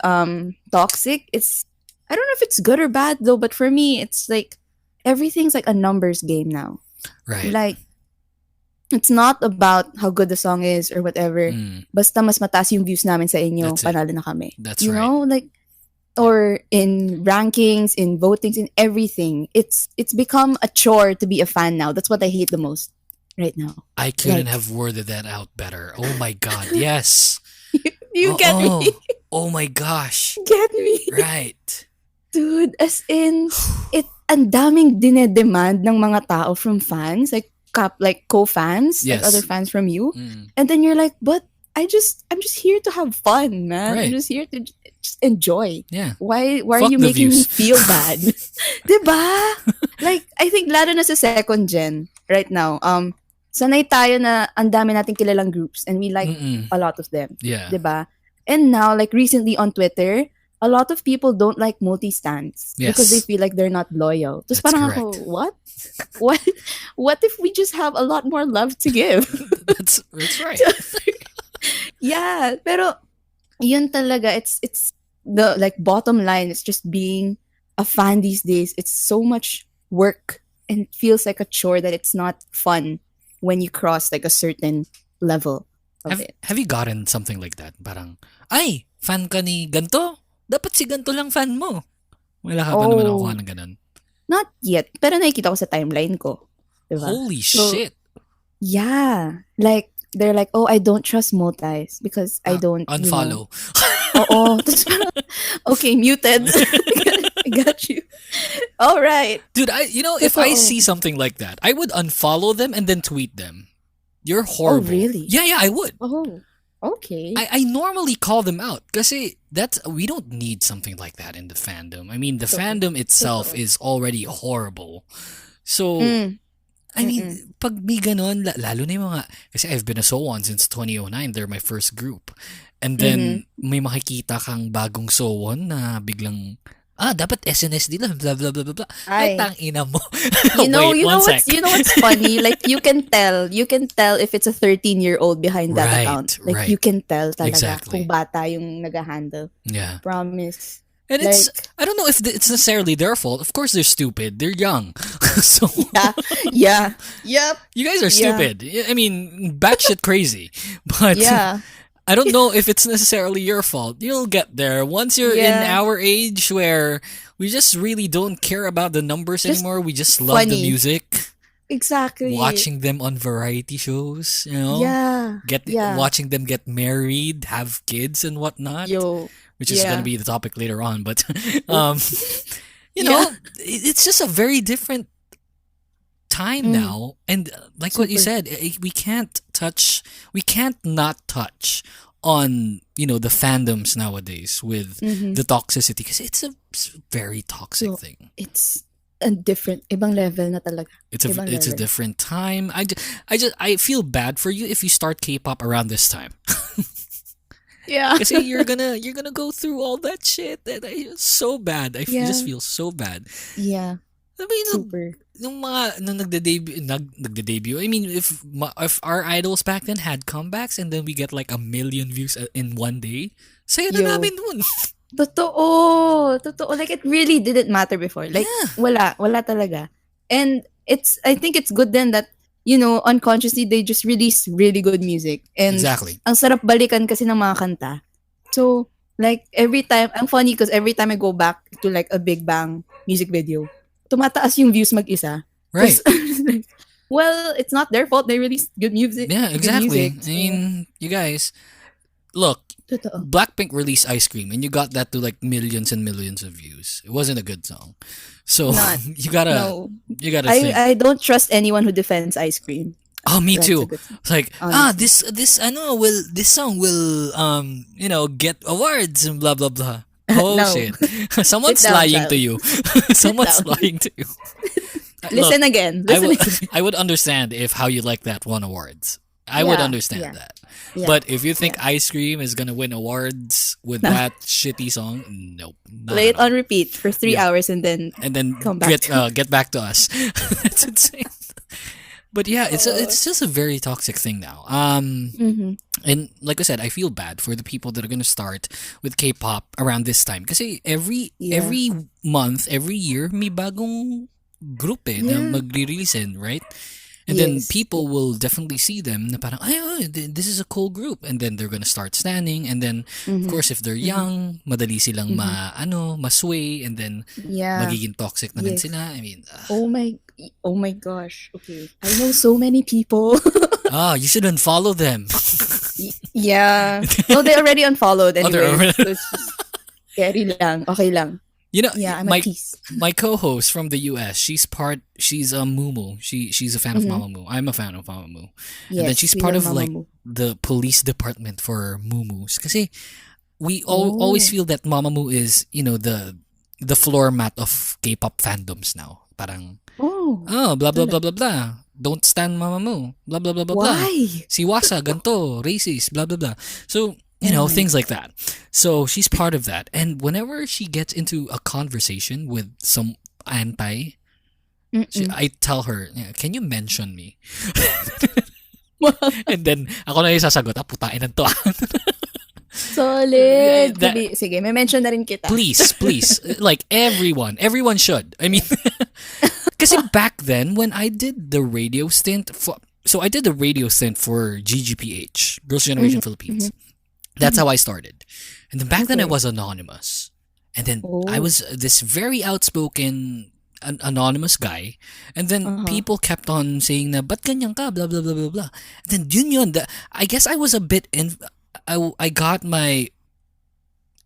toxic is, I don't know if it's good or bad though, but for me, it's like everything's like a numbers game now. Right. Like, it's not about how good the song is or whatever. Basta mas mataas yung views namin sa inyo, That's it. panalo na kami. That's you right. know, like, or in rankings, in votings, in everything. It's become a chore to be a fan now. That's what I hate the most right now. I couldn't Like- have worded that out better. Oh my god. Yes. You get me? Oh my gosh. Get me? Right. Dude, as in, ang daming dinedemand ng mga tao from fans, like co-fans, Yes. like other fans from you. Mm. And then you're like, but I'm just here to have fun, man. Right. I'm just here to just enjoy. Yeah. Why are Fuck you the making me views. feel bad? Diba? Like, I think lalo na sa second gen right now, sanay tayo na ang dami nating kilalang groups and we like Mm-mm. a lot of them. Yeah. Diba? And now, like recently on Twitter, a lot of people don't like multi-stands because they Yes. feel like they're not loyal. Just That's parang correct. ako, what? What? What if we just have a lot more love to give? That's right. Yeah, pero yun talaga. It's the like bottom line. It's just being a fan these days. It's so much work and it feels like a chore that it's not fun when you cross like a certain level of it. Have you gotten something like that? Parang, ay, fan ka ni ganto? Dapat si ganto lang fan mo. Wala ka ba naman Oh. nakuha ng ganun? Not yet, pero nakikita ko sa timeline ko. Diba? Holy So, shit. Yeah. Like, they're like, oh, I don't trust multis because I don't, Unfollow. Oo. Tapos parang, okay, muted. I got you. All right. Dude, if I Totoo. see something like that, I would unfollow them and then tweet them. You're horrible. really? Yeah, I would. Oh, okay. I normally call them out kasi we don't need something like that in the fandom. I mean, the fandom itself is already horrible. So, I mean, pag may ganon, lalo na yung mga, kasi I've been a So1 since 2009. They're my first group. And then, may makikita kang bagong So1 na biglang, dapat SNSD lang, blah, blah, blah, blah, blah. Ay, Ay. tangina mo. You know, Wait, one sec. you know what's funny? Like you can tell if it's a 13-year-old behind that Right, account. Like right. you can tell talaga Exactly. kung bata yung nag-handle. Yeah. Promise. And Like- I don't know if it's necessarily their fault. Of course they're stupid. They're young. So Yeah. Yep. you guys are Yeah. stupid. I mean, batshit crazy. But Yeah. I don't know if it's necessarily your fault. You'll get there. Once you're in Yeah. our age where we just really don't care about the numbers Just anymore. We just love the funny. music. Exactly. Watching them on variety shows, Yeah. Yeah. watching them get married, have kids and whatnot. Yo. Which is Yeah. going to be the topic later on. But, you know, it's just a very different time now. And like what you Super. said, we can't not touch on, the fandoms nowadays with the toxicity because it's a very toxic So, thing. It's a different, ibang level na talaga. It's a Ibang level. different time. I feel bad for you if you start K-pop around this time. Yeah. Kasi you're gonna go through all that shit. And it's so bad. I just feel so bad. Yeah. I mean, Super. nung nagde-debut, I mean, if our idols back then had comebacks and then we get like 1 million views in one day, saya na Yo. namin dun. Totoo. Like, it really didn't matter before. Like, wala talaga. And I think it's good then that, unconsciously, they just release really good music. And Exactly. ang sarap balikan kasi ng mga kanta. So, like, every time, ang funny because every time I go back to like a Big Bang music video, tumataas yung views mag-isa. Right. 'Cause, like, well, it's not their fault. They released good music. Yeah, good exactly. music. I mean, you guys, look, Totoo. Blackpink released Ice Cream and you got that to like millions and millions of views. It wasn't a good song. So Not. you gotta No. think. I don't trust anyone who defends ice cream. Oh, me That's too. a good song. It's like, Honestly. this song will get awards and blah blah blah. Oh No. shit. Someone's Sit down, lying child. to you. Someone's down. lying to you. Listen Look, again. I Listen would again. I would understand if How You Like That won awards. I would Yeah, understand yeah. that. Yeah. But if you think Ice Cream is gonna win awards with that shitty song, nope. not Play at it all. on repeat for 3 Yeah. hours and then and then come back to get back to us. It's insane. But yeah, it's just a very toxic thing now. And like I said, I feel bad for the people that are gonna start with K-pop around this time. Kasi every month, every year, may bagong group na magre-release right? And then Yes. people will definitely see them na parang, this is a cool group. And then they're gonna start standing. And then, of course, if they're young, madali silang masway. And then, Yeah. magiging toxic na rin Yes. sila. I mean, Oh my gosh. Okay. I know so many people. you should unfollow them. Yeah. No, they already unfollowed Oh, they're anyway. already- So it's just carry lang. Okay lang. You know, Yeah, I'm my at peace. my co-host from the US, she's a Mumu. She's a fan of Mamamoo. I'm a fan of Mamamoo. And then Yes, she's we part love of like Mamamoo. the police department for Mumus. Kasi we always feel that Mamamoo is, the floor mat of K-pop fandoms now. Parang blah blah blah blah blah. Don't stand Mamamoo. Blah blah blah blah blah. Why? Si Wasa ganto, racist, blah blah blah. So You know, things like that. So she's part of that. And whenever she gets into a conversation with some anti, I tell her, "Yeah, can you mention me?" And then, ako na yung sasagot, putain na to. Solid. That- Sige, may mention na rin kita. Please. Like, everyone should. I mean, kasi back then, when I did the radio stint, so I did the radio stint for GGPH, Girls' Generation Philippines. That's how I started. And then back then I was anonymous. And then I was this very outspoken anonymous guy. And then people kept on saying na, ba't ganyan ka, blah, blah, blah, blah, blah. And then yun. I guess I was a bit, I got my,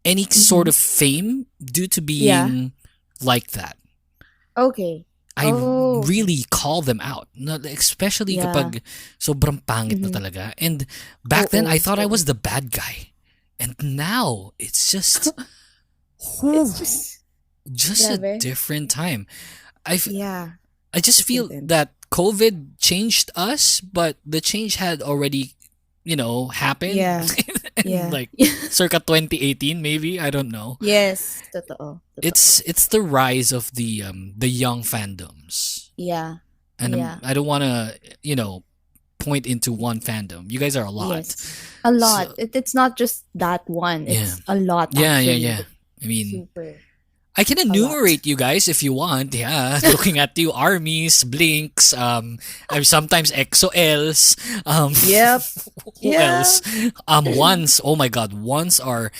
any sort of fame due to being like that. Okay. I really call them out. Especially kapag sobrang pangit na talaga. And back then, I thought I was the bad guy. And now, it's just... just a different time. I just feel that COVID changed us, but the change had already, happened. Yeah. Like, circa 2018, maybe? I don't know. Yes. Totoo. It's the rise of the young fandoms. Yeah. And I don't want to, point into one fandom. You guys are a lot. Yes. A lot. So, it's not just that one. It's a lot. Yeah. Actually. I mean, Super. I can enumerate you guys if you want. Yeah, looking at you, armies, blinks, sometimes EXO-Ls. Yep. Who else? Ones. Oh my God, ones are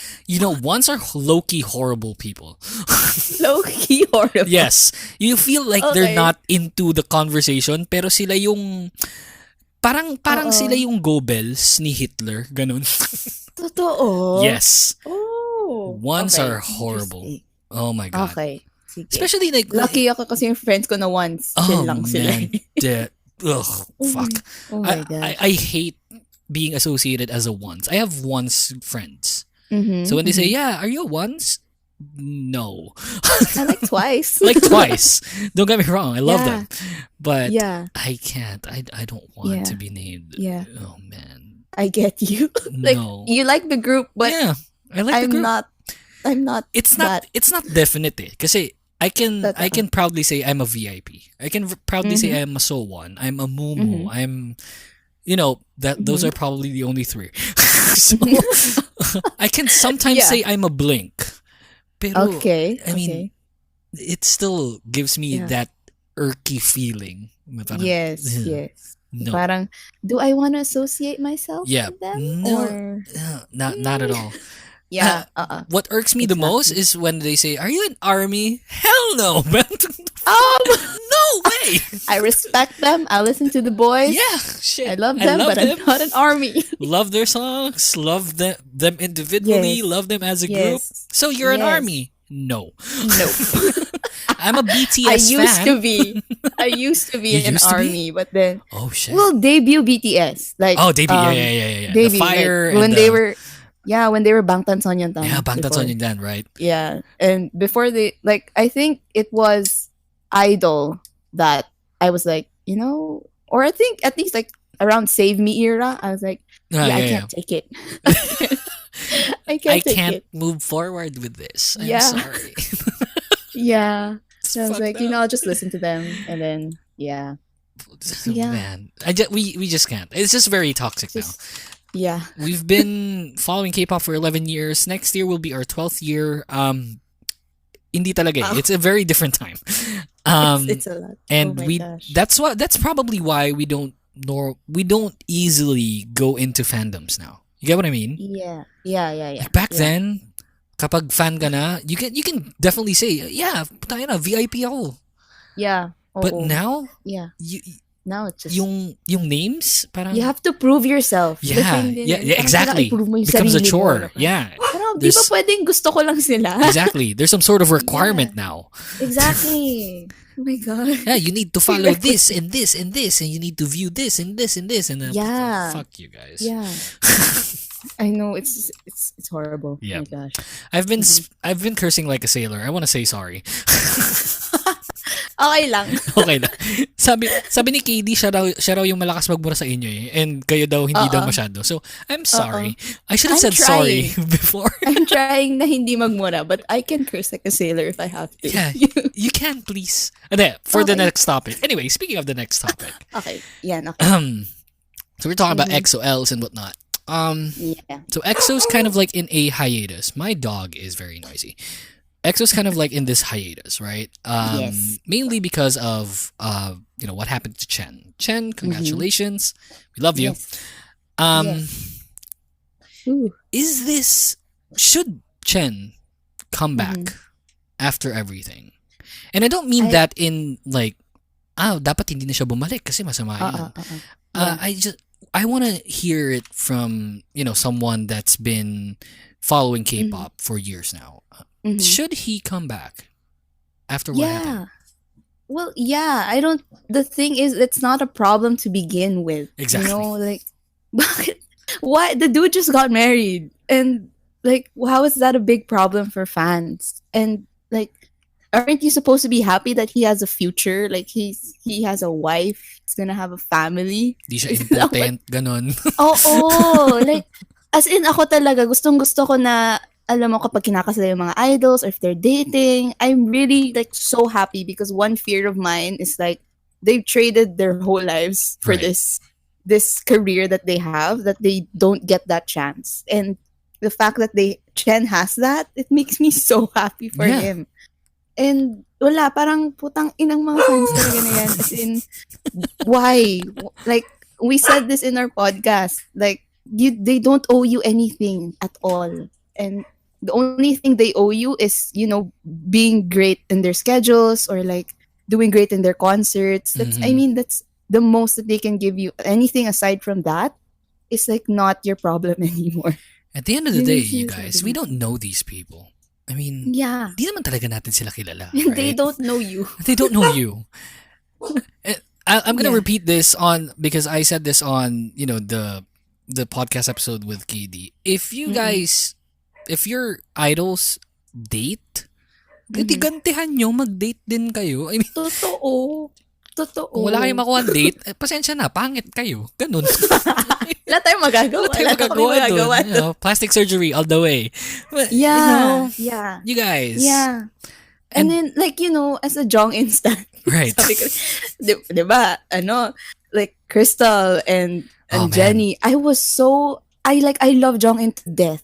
low-key horrible people. Low-key horrible. Yes, you feel like they're not into the conversation, pero sila yung parang sila yung go-bells ni Hitler, ganun. Totoo. Yes. Oh. Ones are horrible. Oh my God. Okay. Sige. Especially like... Lucky ako kasi yung friends ko na once. Chill lang sila. Man. Fuck. Oh my God. I hate being associated as a once. I have once friends. Mm-hmm, so when they say, yeah, are you a once? No. I like twice. Like twice. Don't get me wrong. I love them. But I can't. I don't want to be named. Yeah. Oh man. I get you. Like you like the group, but yeah, I like the group. I'm not. It's not definite. Kasi I can proudly say I'm a VIP. I can proudly say I'm a So1. I'm a Mumu. I'm, those are probably the only three. So I can sometimes say I'm a Blink. Pero, I mean, it still gives me that irky feeling. Yes. No. Parang, do I want to associate myself with them? No. Or... Not at all. Yeah. What irks me the most is when they say, are you an army? Hell no, man. No way. I respect them. I listen to the boys. Yeah, shit. I love them, but I'm not an army. Love their songs. Love them individually. Yes. Love them as a group. Yes. So you're an Yes. army? No. I'm a I BTS used fan. to be. I used to be You an used to be? army, but then Oh shit. debut BTS. Like debut. Yeah. Debut, The fire like, when and they were Bangtan Sonyeondan. Yeah, Bangtan before. Sonyeondan, right? Yeah, and before they I think it was Idol that I was like, or I think at least like around Save Me era, I was like, I can't take it. I can't take it. move forward with this. I'm Yeah. sorry. Yeah. So I was fucked like, I'll just listen to them, and then yeah. Man, we just can't. It's just very toxic now. Yeah. We've been following K-pop for 11 years. Next year will be our 12th year. Hindi talaga. It's a very different time. It's a lot. And oh my gosh. that's probably why we don't easily go into fandoms now. You get what I mean? Yeah. Like back then, kapag fan ka na, you can definitely say, yeah, tayo na, VIP ako. Yeah. But Oo. now, Yeah. Now it's just yung names, parang you have to prove yourself. The yeah, thing din, yeah, parang exactly. kailangan i-prove mo yung Becomes a sarili mo. chore. Yeah. Parang di ba pwedeng gusto ko lang sila? Exactly. There's some sort of requirement now. Exactly. Oh my God. Yeah, you need to follow this and this and this, and you need to view this and this and this, and then Yeah. fuck you guys. Yeah. I know it's horrible. Yeah. Oh my gosh. I've been cursing like a sailor. I want to say sorry. Okay lang. Okay na. Sabi ni KD, siya raw yung malakas magmura sa inyo eh. And kayo daw hindi daw masyado. So, I'm sorry. I should have said sorry before. I'm trying na hindi magmura, but I can curse like a sailor if I have to. Yeah, you can please. For the next topic. Anyway, speaking of the next topic. Okay. Yeah, okay. So we're talking about EXO-Ls and whatnot. So EXO's kind of like in a hiatus. My dog is very noisy. EXO's kind of like in this hiatus, right? Yes. Mainly because of what happened to Chen. Chen, congratulations. We love you. Yes. Should Chen come back after everything? And I don't mean that in like, dapat hindi na siya bumalik kasi masama yun. I want to hear it from, someone that's been following K-pop for years now. Should he come back after what happened? Well, yeah. The thing is, it's not a problem to begin with. Exactly. What? The dude just got married. And, how is that a big problem for fans? And, aren't you supposed to be happy that he has a future? He has a wife. He's gonna have a family. Di siya important, ganon. Oo. As in, ako talaga, gustong-gusto ko na, alam mo, kapag kinakasala yung mga idols or if they're dating, I'm really, so happy because one fear of mine is, they've traded their whole lives for this career that they have, that they don't get that chance. And the fact that Chen has that, it makes me so happy for him. And wala, parang putang inang mga fans talaga na yan. As in, why? We said this in our podcast. They don't owe you anything at all. And the only thing they owe you is, being great in their schedules or doing great in their concerts. That's the most that they can give you. Anything aside from that is not your problem anymore. At the end of the day, you guys, we don't know these people. I mean, di naman talaga natin sila kilala. Right? They don't know you. They don't know you. I'm gonna repeat this because I said this on the podcast episode with KD. If you guys, if your idols date, gantihan nyo, mag-date din kayo. I mean, Totoo. Kung wala kayong makuha date, pasensya na, pangit kayo. Ganun. Wala tayong magagawa. Wala tayong magagawa doon. Plastic surgery all the way. But, you guys. Yeah. And then, as a Jong instant. Right. Sabi ko, diba, Crystal and Jenny, I was so, I love Jong to death.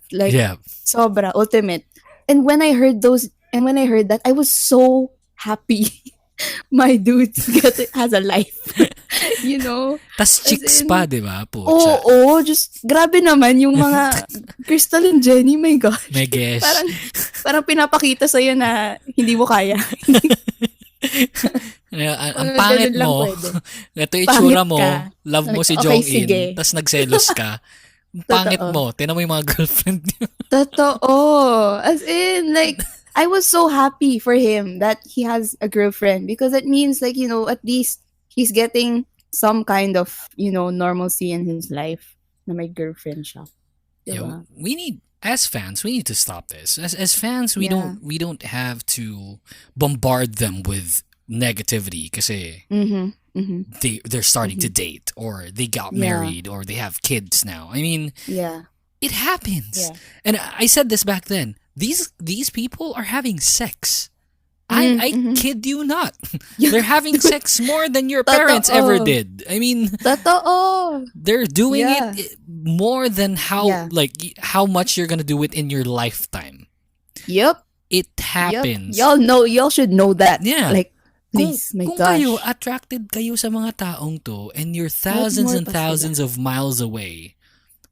Sobra, ultimate. And when I heard that, I was so happy. My dude has a life. Tas chicks pa, di ba? Oo, just grabe naman yung mga Crystal and Jenny, my gosh. My gosh. Parang pinapakita sa'yo na hindi mo kaya. Ang pangit mo. Ito yung itsura mo. Love mo si Jong-in. Tas nagselos ka. Ang pangit mo. Tingnan mo yung mga girlfriend niyo. Totoo. As in, I was so happy for him that he has a girlfriend because it means at least he's getting some kind of, normalcy in his life na may girlfriend siya. Diba? Yeah, as fans, we need to stop this. As fans, we don't have to bombard them with negativity kasi they're starting to date or they got married or they have kids now. I mean, it happens. Yeah. And I said this back then. These people are having sex. I kid you not. They're having sex more than your parents ever did. I mean, they're doing it more than how much you're gonna do it in your lifetime. Yep. It happens. Yep. Y'all should know that. Yeah. Please, my kung gosh. kayo, attracted kayo sa mga taong to and you're thousands and thousands of miles away,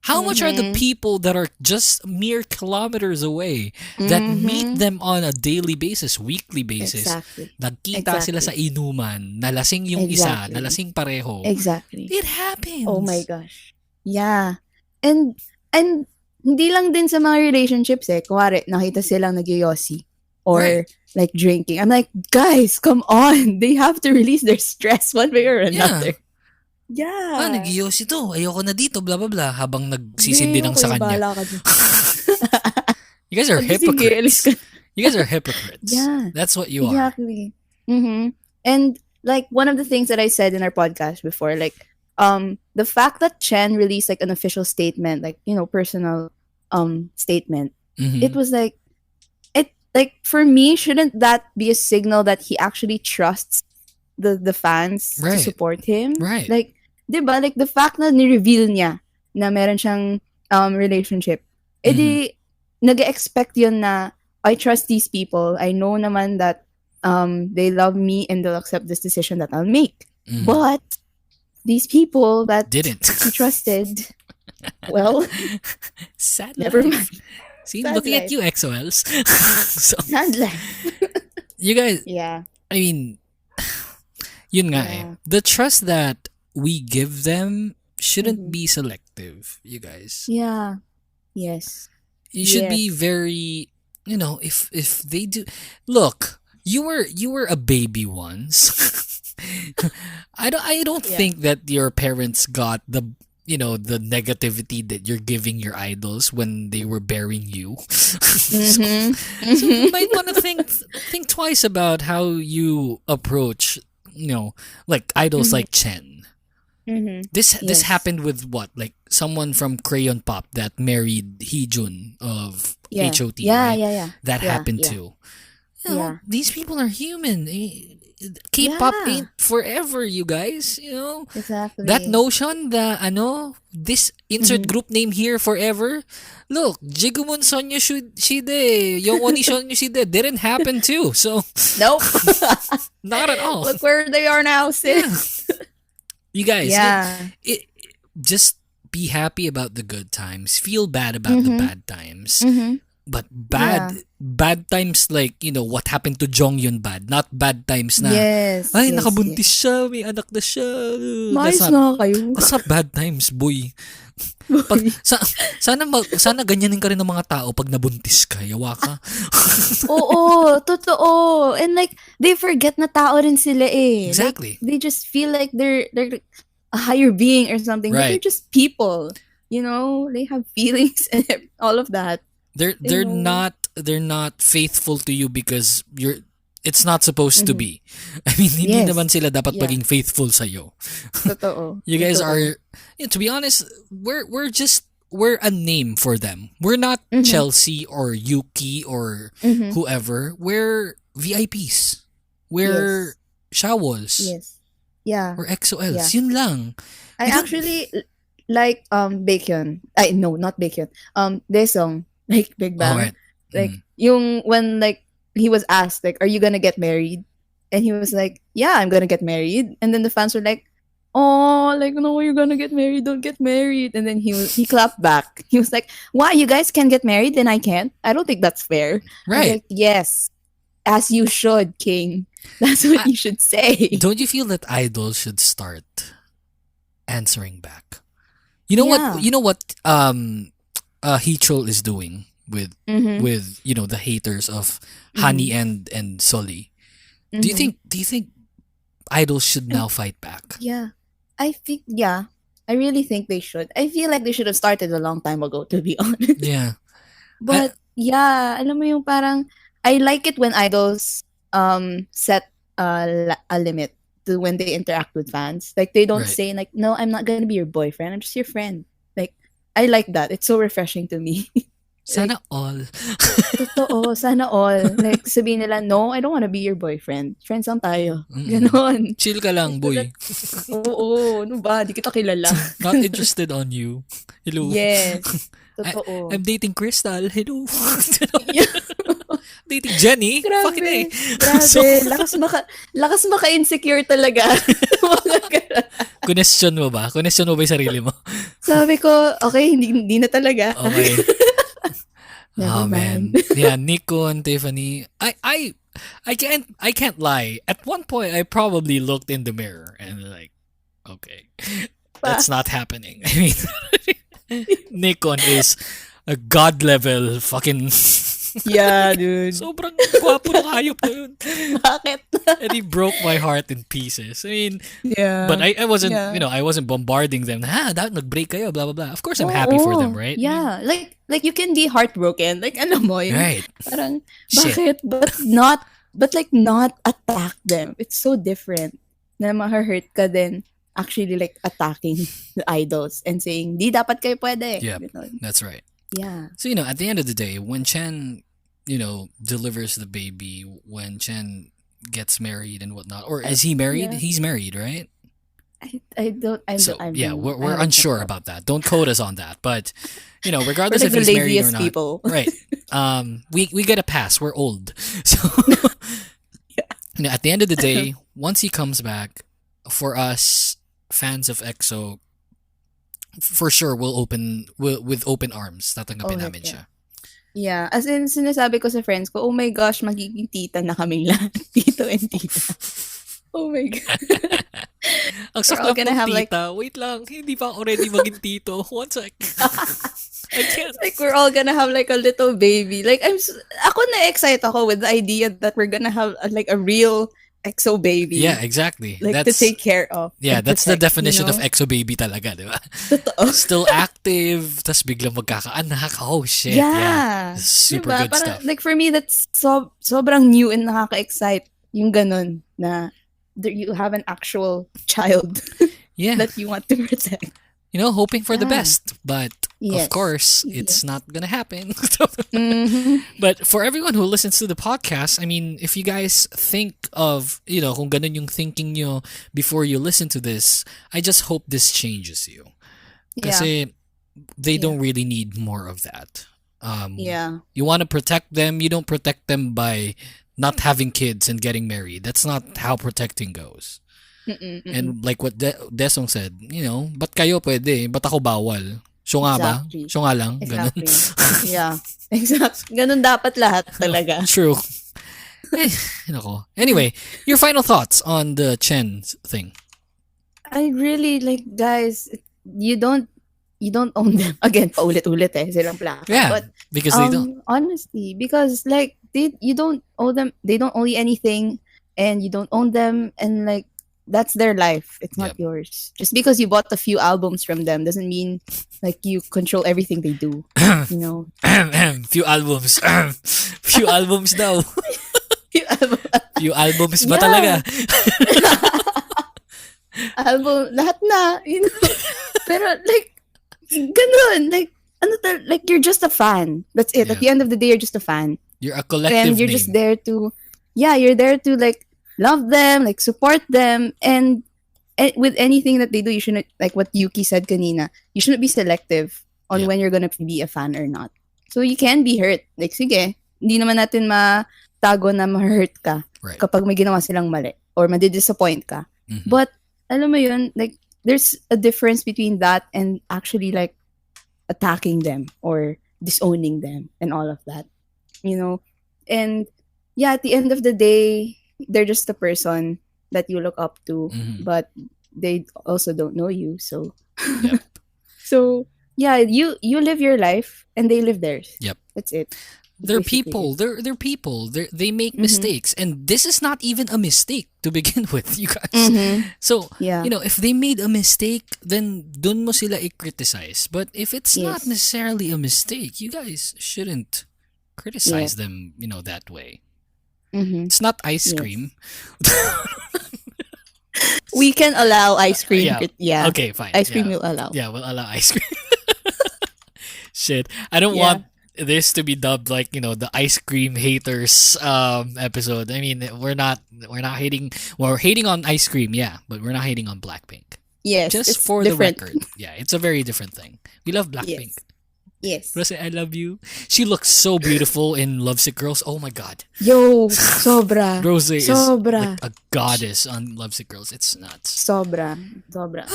how much are the people that are just mere kilometers away that meet them on a daily basis, weekly basis? Exactly. Nagkita sila sa inuman, nalasing yung isa, nalasing pareho. Exactly. It happens. Oh my gosh. Yeah. And hindi lang din sa mga relationships Kuwari, nakita silang nagyoyosi or drinking. I'm like, guys, come on. They have to release their stress one way or another. Yeah. Nag-ios ito. Ayoko na dito, blah, blah, blah. Habang nagsisindi ng sa kanya. You guys are hypocrites. You guys are hypocrites. Yeah. That's what you are. Exactly. Mm-hmm. And like one of the things that I said in our podcast before, like the fact that Chen released like an official statement, like, you know, personal statement, it was like, it like for me, shouldn't that be a signal that he actually trusts the fans to Right. support him? Right. Like, diba, like the fact na ni-reveal niya na meron siyang relationship, edi nag-expect yun na I trust these people. I know naman that they love me and they'll accept this decision that I'll make. But these people that Didn't. he trusted, well, Sad never life. mind. See, Sad looking at life. you, XOLs. So, Sad life. you guys, Yeah. I mean, yun nga eh. Yeah. The trust that we give them shouldn't be selective, you guys. Yeah. Yes. You should be Yes. very, you know, if they do. Look, you were a baby once. I don't Yeah. think that your parents got the, you know, the negativity that you're giving your idols when they were bearing you. So you might want to think twice about how you approach, you know, like idols like Chen. This Yes. happened with what, like someone from Crayon Pop that married Heejun of Yeah. HOT, Yeah, right? yeah, yeah. That Yeah, happened yeah. too. You know, Yeah. these people are human. K-pop Yeah. ain't forever, you guys. You know Exactly. that notion that this insert group name here forever. Look, Jigumon Sonyo Shide, Yongoni Sonyo Shide didn't happen too. So Nope. not at all. Look where they are now, sis. You guys, Yeah. just be happy about the good times. Feel bad about the bad times. But bad times like, you know, what happened to Jongyun bad. Not bad times na, Yes. ay, yes, nakabuntis siya, may anak na siya. Mais That's nga kayo. That's not bad times, boy. Sana ganyanin ka rin ng mga tao pag nabuntis ka. Yawa ka. Oo, totoo. And like, they forget na tao rin sila eh. Exactly. Like, they just feel like they're a higher being or something. But Right. they're just people. You know, they have feelings and all of that. They're know. not faithful to you because it's not supposed to be. I mean, hindi Yes. naman sila dapat Yeah. maging faithful sa iyo. Totoo. You guys Totoo. are, to be honest, we're a name for them. We're not Chelsea or Yuuki or whoever. We're VIPs. We're Shawols. Yes. Yeah. We're XOLs. Yeah. Yun lang. I actually like Baekhyun. No, not Baekhyun. Daesung, like Big Bang. Alright. Like yung when like he was asked like, are you gonna get married? And he was like, yeah, I'm gonna get married. And then the fans were like, oh, like no, you're gonna get married. Don't get married. And then he clapped back. He was like, why you guys can get married and I can't? I don't think that's fair. I was Right. like, yes, as you should, King. That's what you should say. Don't you feel that idols should start answering back? You know Yeah. what? You know what? Heechul is doing with you know, the haters of Hani and Sully. Do you think idols should now fight back? Yeah. I think, yeah. I really think they should. I feel like they should have started a long time ago, to be honest. Yeah. But, yeah, alam mo yung parang, I like it when idols set a limit to when they interact with fans. Like, they don't Right. say, like, no, I'm not gonna be your boyfriend. I'm just your friend. Like, I like that. It's so refreshing to me. Sana all. Totoo, sana all. Like, sabihin nila, no, I don't wanna be your boyfriend. Friends lang tayo. Mm-mm. Ganon. Chill ka lang, boy. Oo, ano ba? Di kita kilala. Not interested on you. Hello. Yes. Totoo. I'm dating Crystal. Hello. Yeah. Dating Jenny. Grabe. Fucking A. Grabe. So, lakas maka-insecure talaga. question mo ba? Question mo ba yung sarili mo? Sabi ko, okay, hindi na talaga. Okay. Never Oh man. mind. Yeah, Nico and Tiffany. I can't lie. At one point I probably looked in the mirror and like, okay. That's not happening. I mean, Nikon is a god level fucking Yeah, dude. sobrang gwapo ng hayop na yun. Bakit? And he broke my heart in pieces. I mean, Yeah. but I wasn't, Yeah. you know, I wasn't bombarding them. Dapat nag-break kayo, blah, blah, blah. Of course, I'm happy for them, right? Yeah. Like you can be heartbroken. Like, ano mo yun? Right. Parang, Shit. bakit? But not but like not attack them. It's so different. Na ma-hurt ka din actually like attacking the idols and saying, di dapat kayo pwede. Yeah, Ganon. that's right. Yeah. So, at the end of the day, when Chen, delivers the baby, when Chen gets married and whatnot, or is he married? Yeah. He's married, right? I don't. We're unsure about that. Don't quote us on that. But, regardless We're if like he's the married or laziest not. people. Right. We get a pass. We're old. So, at the end of the day, once he comes back, for us, fans of EXO, for sure we'll with open arms tatanggapin namin siya. Yeah, as in sinasabi ko sa friends ko, oh my gosh, magiging tita na kaming lahat. Tito and tita. Oh my god. Ang We're all sakit gonna ng have, tita. Wait lang, hindi pa ako ready maging tito. One sec. I can't. Like we're all gonna have like a little baby. Like ako na-excite ako with the idea that we're gonna have like a real EXO baby. Yeah, exactly. Like to take care of. Yeah, and that's the protect, definition of EXO baby talaga, di ba? Totoo. Still active, tas biglang magkakaanak. Oh shit. Yeah. Super Diba? good Parang, stuff. like for me, that's sobrang new and nakaka-excite yung ganun na you have an actual child Yeah. that you want to protect. Hoping for the Yeah. best. But Yes. of course, it's not gonna happen. Mhm. But for everyone who listens to the podcast, I mean, if you guys think of, kung ganun yung thinking nyo before you listen to this, I just hope this changes you. Kasi they don't really need more of that. Yeah. You want to protect them, you don't protect them by not having kids and getting married. That's not how protecting goes. And like what Desong said, ba't kayo pwede? Ba't ako bawal? Siya nga ba? Exactly. Siya nga lang? Ganun. Exactly. Yeah. Exactly. Ganun dapat lahat talaga. True. Nako. Anyway, your final thoughts on the Chen thing. I really like, guys, you don't own them. Again, paulit-ulit silang plaka. Yeah, But because they don't. honestly, because like you don't owe them, they don't owe you anything, and you don't own them, and like that's their life. It's not yours. Just because you bought a few albums from them doesn't mean like you control everything they do. Few albums. Few albums daw. Few albums ba talaga? Album, lahat na, Pero like, ganun, like, like you're just a fan. That's it. At the end of the day, you're just a fan. You're a collective And you're name. just there to, you're there to like love them, like support them, and with anything that they do, you shouldn't, like what Yuuki said kanina, you shouldn't be selective on when you're gonna be a fan or not. So you can be hurt. Like, sige, hindi naman natin matago na ma-hurt ka kapag may ginawa silang mali or madi-disappoint ka. Mm-hmm. But, alam mo yun, like, there's a difference between that and actually like attacking them or disowning them and all of that. And at the end of the day, they're just a person that you look up to, but they also don't know you. So, so you live your life and they live theirs. Yep. That's it. They're Basically. people. They're people. They make mistakes, and this is not even a mistake to begin with, you guys. So if they made a mistake, then dun mo sila i-criticize. But if it's not necessarily a mistake, you guys shouldn't criticize them, that way. It's not ice cream. We can allow ice cream. Yeah. Okay, fine. Ice cream will allow. Yeah, we'll allow ice cream. Shit. I don't want this to be dubbed like, the ice cream haters episode. I mean, we're not hating, we're hating on ice cream, but we're not hating on Blackpink. Yes. Just for different. The record. Yeah, it's a very different thing. We love Blackpink. Yes. Rose, I love you. She looks so beautiful in Lovesick Girls. Oh my god. Yo, sobra. Rose is sobra. like a goddess on Lovesick Girls. It's nuts. Sobra.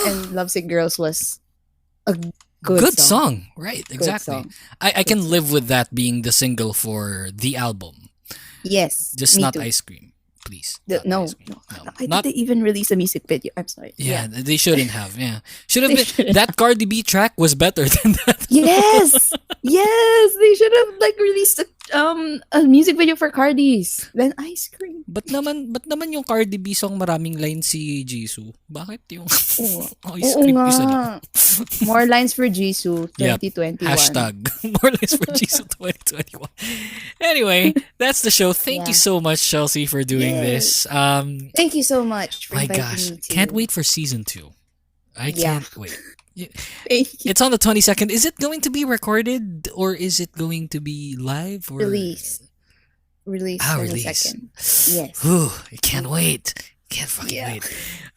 And Lovesick Girls was a good song. Right, exactly. Song. I can live with that being the single for the album. Yes. Just me not too. Ice Cream. Please. No. I think they even released a music video. I'm sorry. Yeah, they shouldn't have. Yeah. Should have been. That Cardi B track was better than that. Yes. Yes. They should have like released a music video for Cardi's. Then Ice Cream. Ba't naman yung Cardi B song maraming lines si Jisoo? Bakit yung Oo script nga. isa lang? More lines for Jisoo Yep. 2021. Hashtag more lines for Jisoo 2021. Anyway, that's the show. Thank you so much, Chelsea, for doing Yay. this. Thank you so much for My inviting gosh, me to. can't wait for season 2. I can't wait. Thank you. It's on the 22nd. Is it going to be recorded or is it going to be live or Release Ah, for the release. second. Yes. Whew, I can't wait. Can't fucking wait.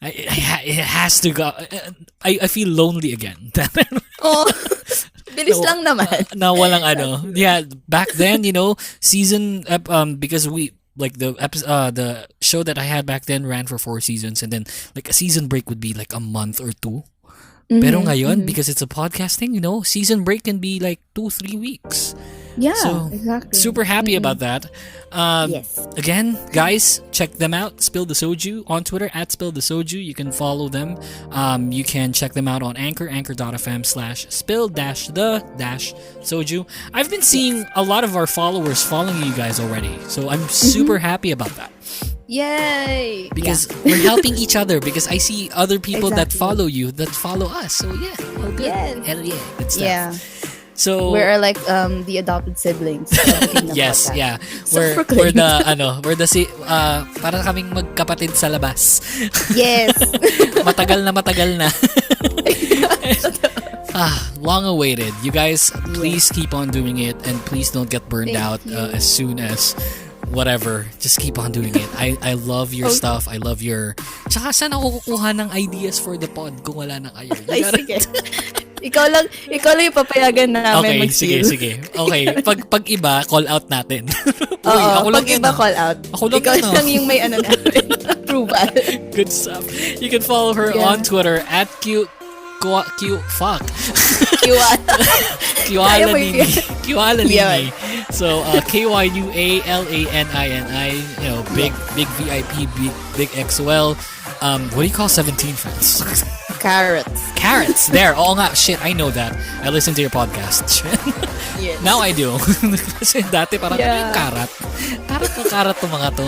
It has to go. I feel lonely again. Oh, bilis lang naman. Na walang ano. Yeah, back then, season because we like the show that I had back then ran for 4 seasons, and then like a season break would be like a month or 2. Pero ngayon, because it's a podcasting, season break can be like 2-3 weeks. Yeah, So, exactly. Super happy about that. Yes. Again, guys, check them out. Spill the Soju on Twitter @Spill the Soju. You can follow them. You can check them out on anchor.fm/spill-the-soju. I've been seeing a lot of our followers following you guys already, so I'm super happy about that. Yay! Because we're helping each other. Because I see other people that Exactly. follow you that follow us. So yeah, hell good. Yes. Hell yeah, good stuff. Yeah. So We're like the adopted siblings. of the Kingdom yes, Podcast. yeah. Self-proclaimed. We're the para kaming magkapatid sa labas. Yes. matagal na. Long awaited. You guys, please keep on doing it, and please don't get burned out as soon as whatever. Just keep on doing it. I love your stuff. I love your... Tsaka saan ako kukuha ng ideas for the pod kung wala na kayo? You Ay, gotta- sige. ikaw lang yung papayagan namin Okay, mag-steal. sige. Okay, pag iba, call out natin. Uy, Oo, ako lang pag yun, iba ah. call out. Ako lang Ikaw yun, ah. lang yung may namin. Approval. Good stuff. You can follow her Yeah. on Twitter fuck. Kaya mo Kyualanini. Kyualanini. Yeah. So KYUALANINI, big VIP, big XOL. What do you call 17 friends? Carrots. There. Oo nga. Shit, I know that. I listen to your podcast. Yes. Now I do. Kasi dati parang ano yung karat? Karat to mga to.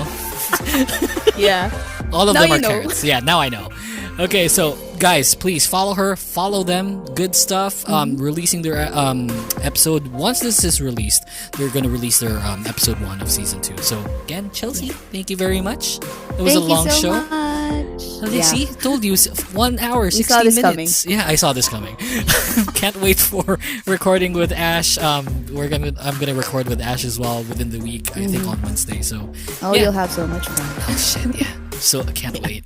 Yeah. All of Now them are you know. carrots. Yeah, now I know. Okay, so guys, please follow her, follow them. Good stuff. Releasing their episode. Once this is released, they're gonna release their episode 1 of season 2. So again, Chelsea, thank you very much. It was a long show. See, told you 1 hour, 60 saw this minutes. Yeah, I saw this coming. Can't wait for recording with Ash. I'm gonna record with Ash as well within the week. I think on Wednesday. So yeah. You'll have so much fun. Oh shit, yeah. So I can't wait.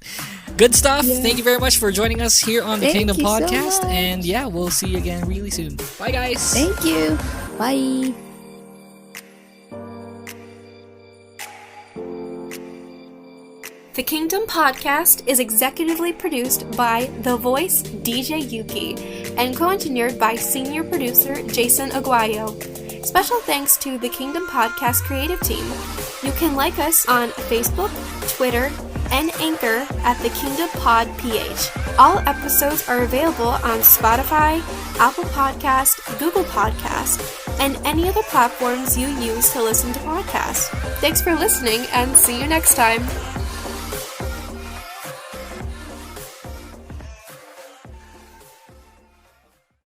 Good stuff. Yeah. Thank you very much for joining us here on the Thank Kingdom you so Podcast. much. And yeah, we'll see you again really soon. Bye guys. Thank you. Bye. The Kingdom Podcast is executively produced by The Voice DJ Yuuki and co-engineered by senior producer Jason Aguayo. Special thanks to the Kingdom Podcast creative team. You can like us on Facebook, Twitter, and Anchor at The Kingdom Pod PH. All episodes are available on Spotify, Apple Podcast, Google Podcast, and any other platforms you use to listen to podcasts. Thanks for listening and see you next time.